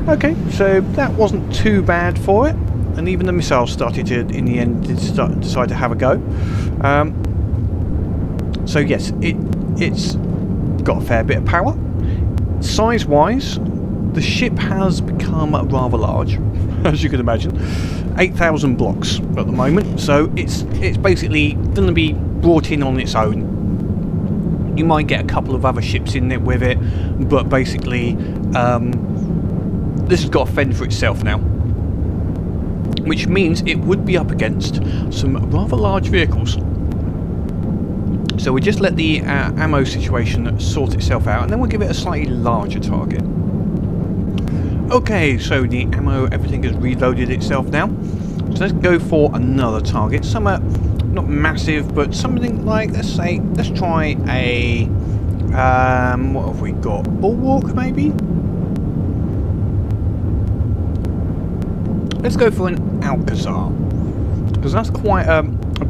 Okay, so that wasn't too bad for it, and even the missiles started to, in the end, decide to have a go. So yes, it's got a fair bit of power. Size-wise, the ship has become rather large, as you can imagine. 8,000 blocks at the moment, so it's basically going to be brought in on its own. You might get a couple of other ships in there with it, but basically this has got to fend for itself now, which means it would be up against some rather large vehicles. So we just let the ammo situation sort itself out, and then we'll give it a slightly larger target. Okay, so the ammo, everything has reloaded itself now. So let's go for another target. Somewhere not massive, but something like, let's try a what have we got? Bulwark, maybe? Let's go for an Alcazar, because that's quite a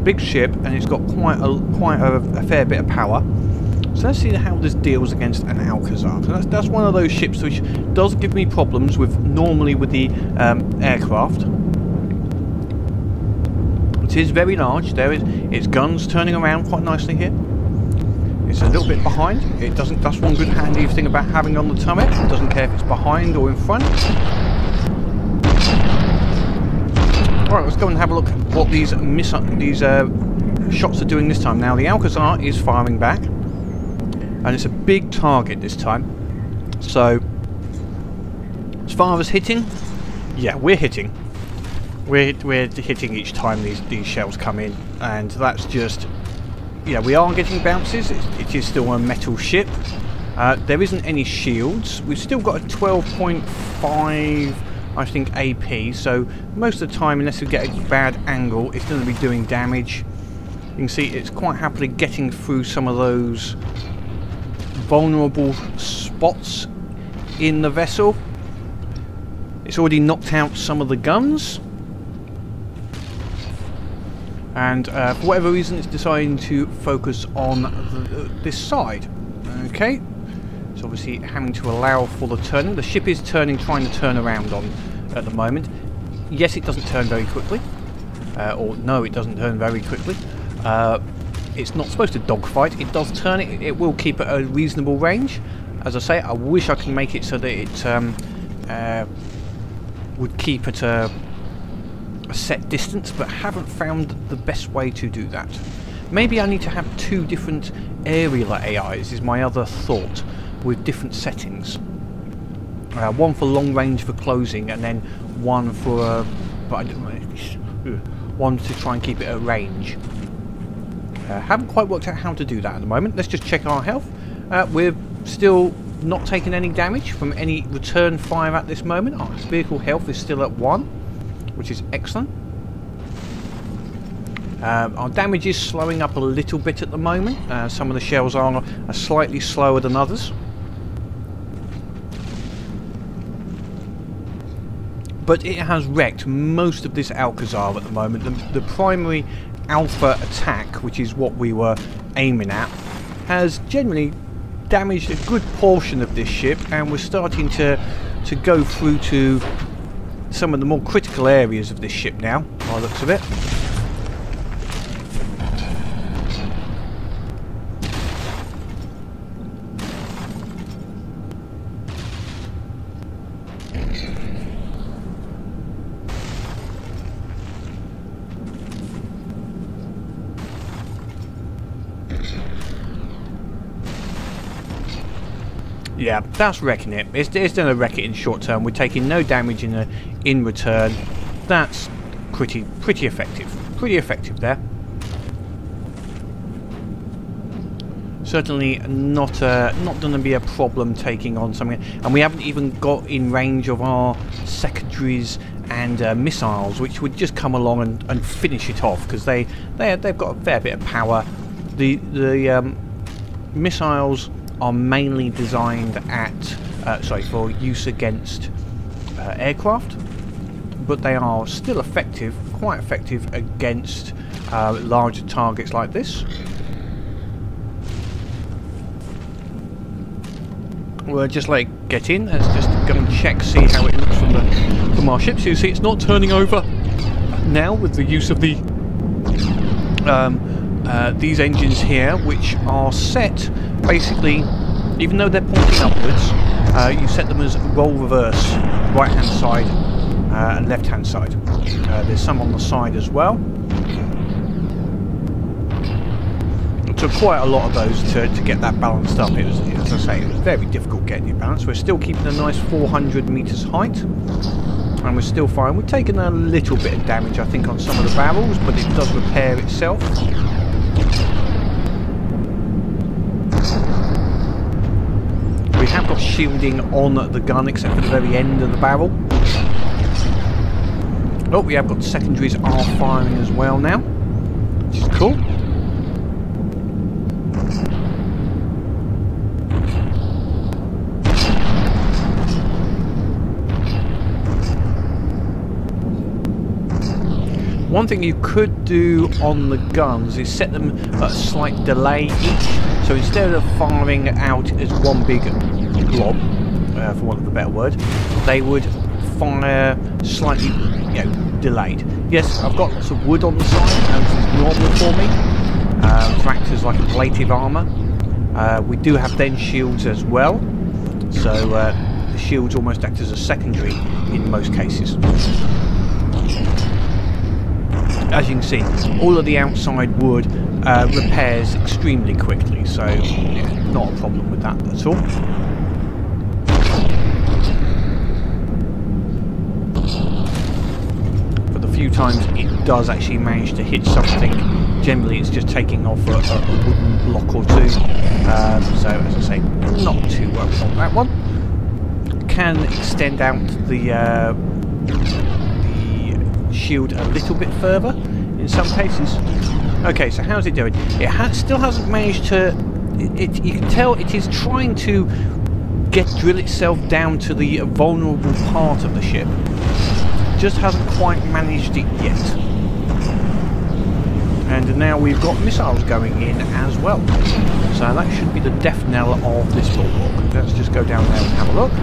big ship, and it's got quite a fair bit of power. So let's see how this deals against an Alcazar. So that's one of those ships which does give me problems with normally with the aircraft. It is very large. There is its guns turning around quite nicely here. It's a little bit behind. It doesn't. That's one good handy thing about having on the turret. It doesn't care if it's behind or in front. Alright, let's go and have a look at what these shots are doing this time. Now the Alcazar is firing back, and it's a big target this time. So as far as hitting, yeah, we're hitting. We're hitting each time these shells come in, and that's just, yeah, we are getting bounces. It is still a metal ship. There isn't any shields. We've still got a 12.5, I think, AP, so most of the time, unless we get a bad angle, it's going to be doing damage. You can see it's quite happily getting through some of those vulnerable spots in the vessel. It's already knocked out some of the guns, and for whatever reason it's deciding to focus on this side. Okay, so obviously having to allow for the turning. The ship is turning, trying to turn around on at the moment. Yes, it doesn't turn very quickly, or no, it doesn't turn very quickly. It's not supposed to dogfight. It does turn it. It will keep at a reasonable range. As I say, I wish I can make it so that it would keep at a set distance, but haven't found the best way to do that. Maybe I need to have two different aerial AIs, is my other thought, with different settings. One for long range for closing, and then one for but I don't know, one to try and keep it at range. Haven't quite worked out how to do that at the moment. Let's just check our health. We're still not taking any damage from any return fire at this moment. Our vehicle health is still at 1, which is excellent. Our damage is slowing up a little bit at the moment. Some of the shells are slightly slower than others. But it has wrecked most of this Alcazar at the moment. The primary alpha attack, which is what we were aiming at, has generally damaged a good portion of this ship, and we're starting to go through to some of the more critical areas of this ship now, by the looks of it. Yeah, that's wrecking it. It's going to wreck it in short term. We're taking no damage in return. That's pretty effective. Pretty effective there. Certainly not going to be a problem taking on something. And we haven't even got in range of our secondaries and missiles, which would just come along and finish it off, because they've got a fair bit of power. The missiles are mainly designed for use against aircraft, but they are still effective, quite effective against larger targets like this. we'll just let it get in. Let's just go and check, see how it looks from our ship. So you see it's not turning over now with the use of the these engines here, which are set basically, even though they're pointing upwards, you set them as roll reverse, right hand side and left hand side. There's some on the side as well. It took quite a lot of those to get that balanced up. It was, as I say, it was very difficult getting it balanced. We're still keeping a nice 400 meters height, and we're still fine. We've taken a little bit of damage, I think, on some of the barrels, but it does repair itself. We have got shielding on the gun, except for the very end of the barrel. Oh, we have got secondaries are firing as well now, which is cool. One thing you could do on the guns is set them at a slight delay each. So instead of firing out as one big blob, for want of a better word, they would fire slightly, delayed. Yes, I've got lots of wood on the side, and this is normal for me. To act as like ablative armour. We do have then shields as well, so the shields almost act as a secondary in most cases. As you can see, all of the outside wood repairs extremely quickly, so yeah, not a problem with that at all. For the few times it does actually manage to hit something, generally it's just taking off a wooden block or two. So as I say, not too worried on that one. Can extend out the shield a little bit further in some cases. Okay, so how's it doing? It still hasn't managed to. You can tell it is trying to drill itself down to the vulnerable part of the ship. Just hasn't quite managed it yet. And now we've got missiles going in as well. So that should be the death knell of this bulwark. Let's just go down there and have a look.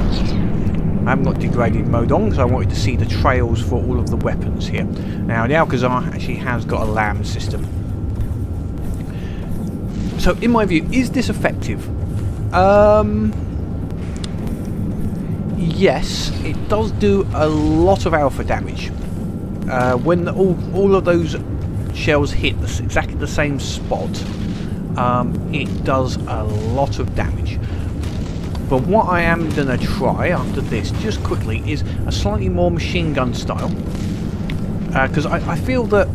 I haven't got degraded mode on because I wanted to see the trails for all of the weapons here. Now the Alcazar actually has got a LAM system. So in my view, is this effective? Yes, it does do a lot of alpha damage. When all of those shells hit exactly the same spot, it does a lot of damage. But what I am going to try after this, just quickly, is a slightly more machine gun style. Because I feel that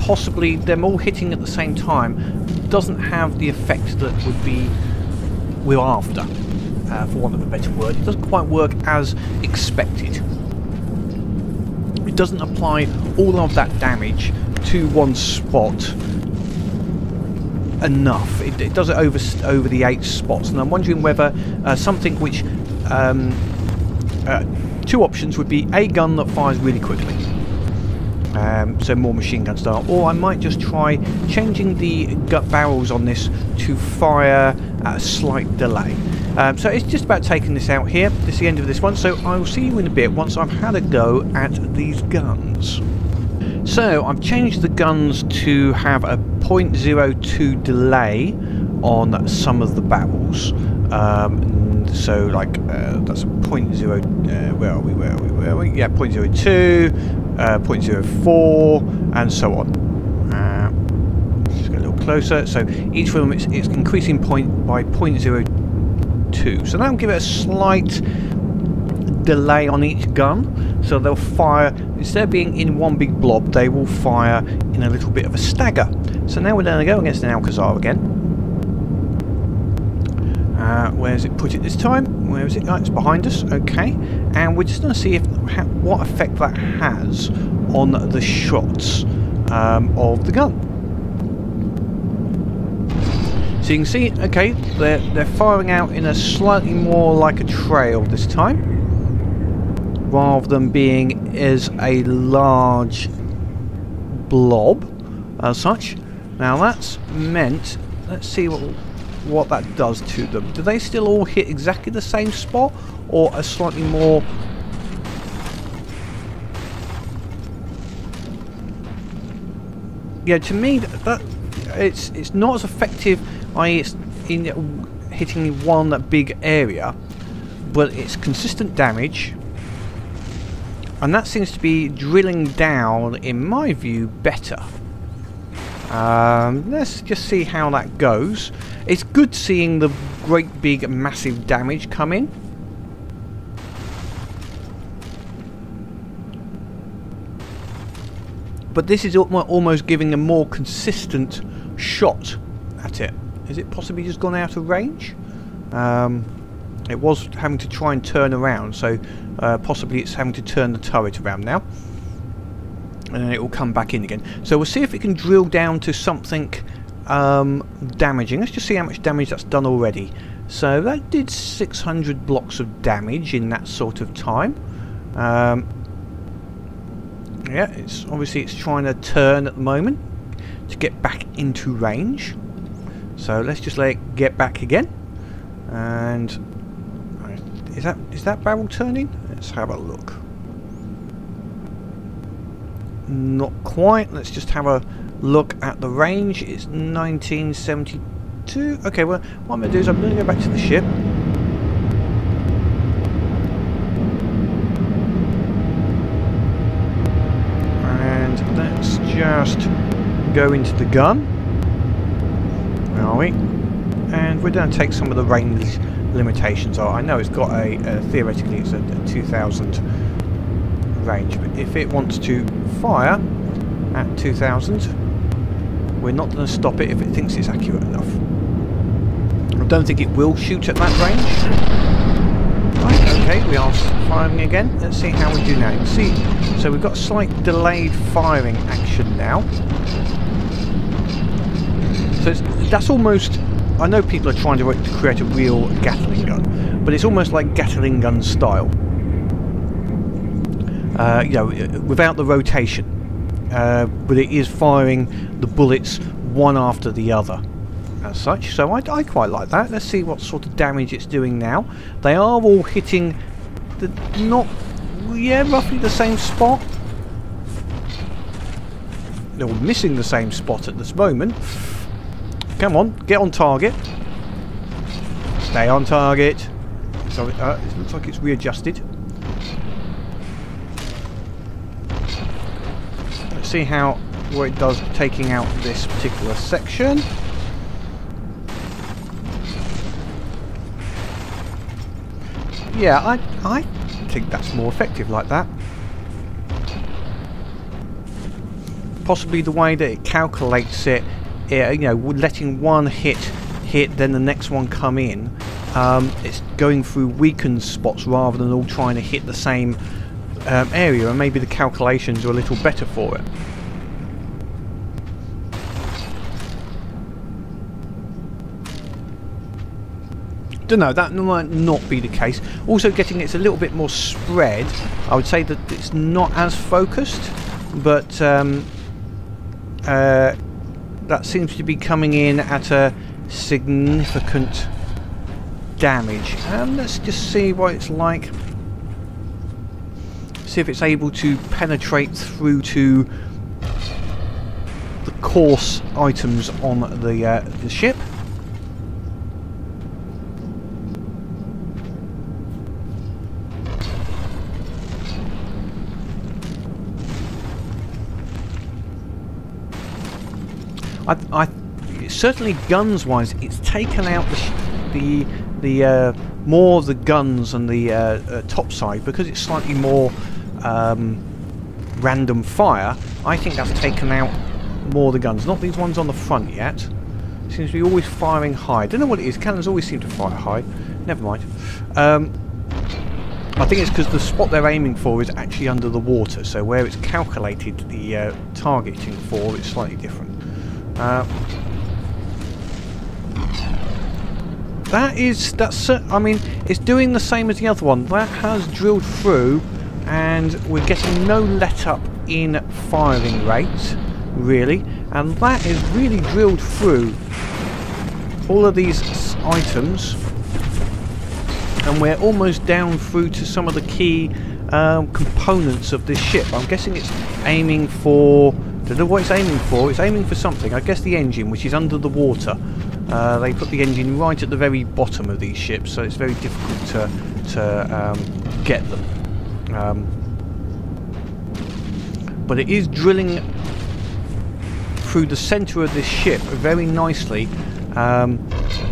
possibly them all hitting at the same time doesn't have the effect that we're after, for want of a better word. It doesn't quite work as expected. It doesn't apply all of that damage to one spot enough. It does it over the 8 spots, and I'm wondering whether something which 2 options would be a gun that fires really quickly, so more machine gun style, or I might just try changing the gut barrels on this to fire at a slight delay. So it's just about taking this out here. This is the end of this one, so I will see you in a bit once I've had a go at these guns. So I've changed the guns to have a 0.02 delay on some of the barrels. So like that's a 0.0. Where are we? Yeah, 0.02, 0.04, and so on. Just go a little closer. So each of them it's increasing by 0.02. So that'll give it a slight delay on each gun. So they'll fire, instead of being in one big blob, they will fire in a little bit of a stagger. So now we're going to go against an Alcazar again. Where's it put it this time? Where is it? Oh, it's behind us. Okay. And we're just going to see what effect that has on the shots of the gun. So you can see, okay, they're firing out in a slightly more like a trail this time, rather than being as a large blob as such. Now that's meant, let's see what what that does to them. Do they still all hit exactly the same spot, or a slightly more... Yeah, to me that it's not as effective. It's in hitting one big area, but it's consistent damage, and that seems to be drilling down, in my view, better. Let's just see how that goes. It's good seeing the great big massive damage come in. But this is almost giving a more consistent shot at it. Is it possibly just gone out of range? It was having to try and turn around, so possibly it's having to turn the turret around now. And then it will come back in again. So we'll see if it can drill down to something damaging. Let's just see how much damage that's done already. So that did 600 blocks of damage in that sort of time. Yeah, it's obviously trying to turn at the moment to get back into range. So let's just let it get back again. And is that barrel turning? Let's have a look. Not quite. Let's just have a look at the range. It's 1972. Okay, well, what I'm going to do is I'm going to go back to the ship. And let's just go into the gun. Where are we? And we're going to take some of the range limitations. I know it's got a theoretically it's a 2000 range, but if it wants to fire at 2000, we're not going to stop it if it thinks it's accurate enough. I don't think it will shoot at that range. Right, okay, we are firing again. Let's see how we do now. You can see, so we've got slight delayed firing action now. So that's almost, I know people are trying to create a real Gatling gun, but it's almost like Gatling gun style. You know, without the rotation, but it is firing the bullets one after the other as such, so I quite like that. Let's see what sort of damage it's doing now. They are all hitting the roughly the same spot. They're all missing the same spot at this moment. Come on, get on target. Stay on target. So it looks like it's readjusted. Let's see what it does taking out this particular section. Yeah, I think that's more effective like that. Possibly the way that it calculates it, you know, letting one hit, then the next one come in. It's going through weakened spots rather than all trying to hit the same area, and maybe the calculations are a little better for it. Don't know, that might not be the case. Also getting it's a little bit more spread. I would say that it's not as focused, but that seems to be coming in at a significant damage. Let's just see what it's like. See if it's able to penetrate through to the coarse items on the ship. I certainly guns wise, it's taken out the more of the guns and the top side, because it's slightly more random fire. I think that's taken out more of the guns, not these ones on the front yet. Seems to be always firing high. I don't know what it is. Cannons always seem to fire high. Never mind. I think it's because the spot they're aiming for is actually under the water, so where it's calculated the targeting for, it's slightly different. I mean, it's doing the same as the other one. That has drilled through, and we're getting no let up in firing rate, really, and that is really drilled through all of these items, and we're almost down through to some of the key components of this ship. I'm guessing it's aiming for... don't know what it's aiming for. It's aiming for something. I guess the engine, which is under the water. They put the engine right at the very bottom of these ships, so it's very difficult to get them. But it is drilling through the centre of this ship very nicely,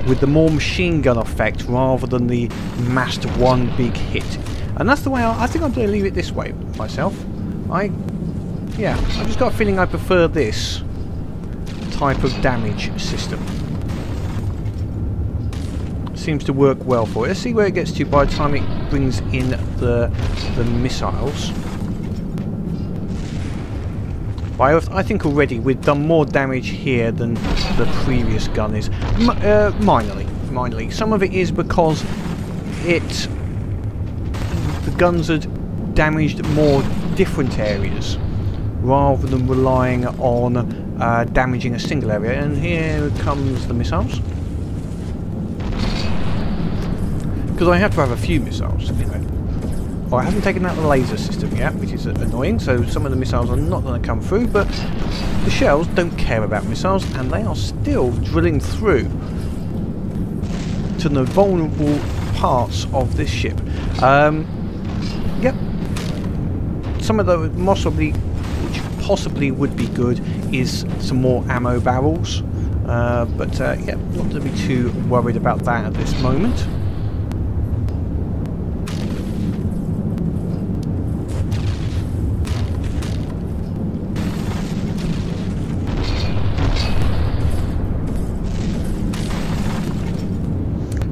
with the more machine gun effect rather than the massed one big hit. And that's the way I think I'm going to leave it this way myself. Yeah, I just got a feeling I prefer this type of damage system. Seems to work well for it. Let's see where it gets to by the time it brings in the missiles. But I think already we've done more damage here than the previous gun is. Minorly. Some of it is because the guns had damaged more different areas rather than relying on damaging a single area. And here comes the missiles. Because I have to have a few missiles, you know. Well, I haven't taken out the laser system yet, which is annoying, so some of the missiles are not going to come through, but the shells don't care about missiles, and they are still drilling through to the vulnerable parts of this ship. Yep. Some of the which possibly would be good is some more ammo barrels, but yeah, not to be too worried about that at this moment.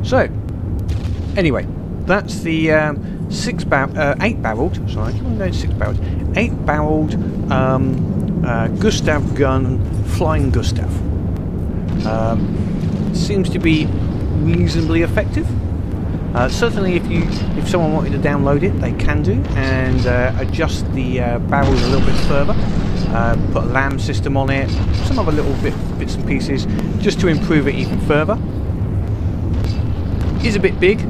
So, anyway, that's the 8-barreled, sorry, I keep on going 6-barreled, 8-barreled Gustav gun, Flying Gustav. Seems to be reasonably effective. Certainly if someone wanted to download it, they can do, and adjust the barrels a little bit further. Put a LAM system on it, some other little bits and pieces, just to improve it even further. Is a bit big,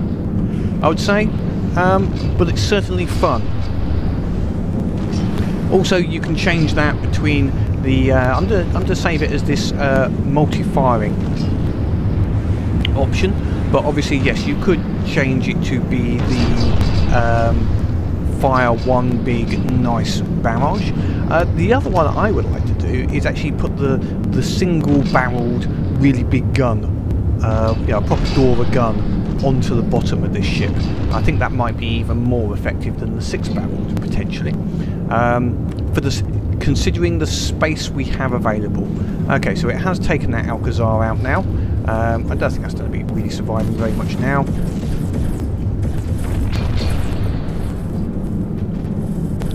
I would say, but it's certainly fun. Also, you can change that between the... I'm going to save it as this multi-firing option, but obviously, yes, you could change it to be the fire one big nice barrage. The other one I would like to do is actually put the single-barreled really big gun, a proper Dora gun, onto the bottom of this ship. I think that might be even more effective than the 6-barreled potentially, considering the space we have available. Okay, so it has taken that Alcazar out now. I don't think that's going to be really surviving very much now.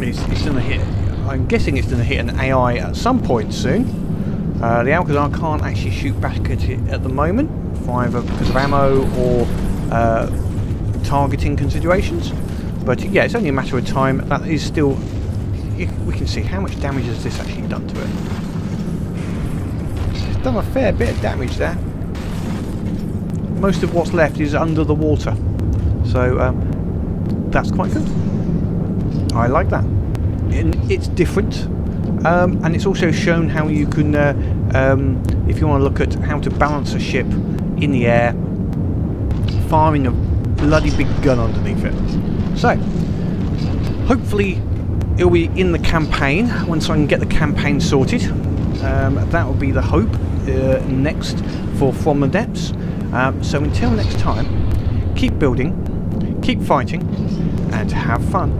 It's going to hit. I'm guessing it's going to hit an AI at some point soon. The Alcazar can't actually shoot back at it at the moment, either because of ammo or targeting considerations, but yeah, it's only a matter of time. That is still, we can see how much damage has this actually done to it. It's done a fair bit of damage there. Most of what's left is under the water, so that's quite good. I like that, and it's different, and it's also shown how you can, if you want to look at how to balance a ship in the air, firing a bloody big gun underneath it. So, hopefully it'll be in the campaign once I can get the campaign sorted. That will be the hope next for From the Depths. So until next time, keep building, keep fighting, and have fun.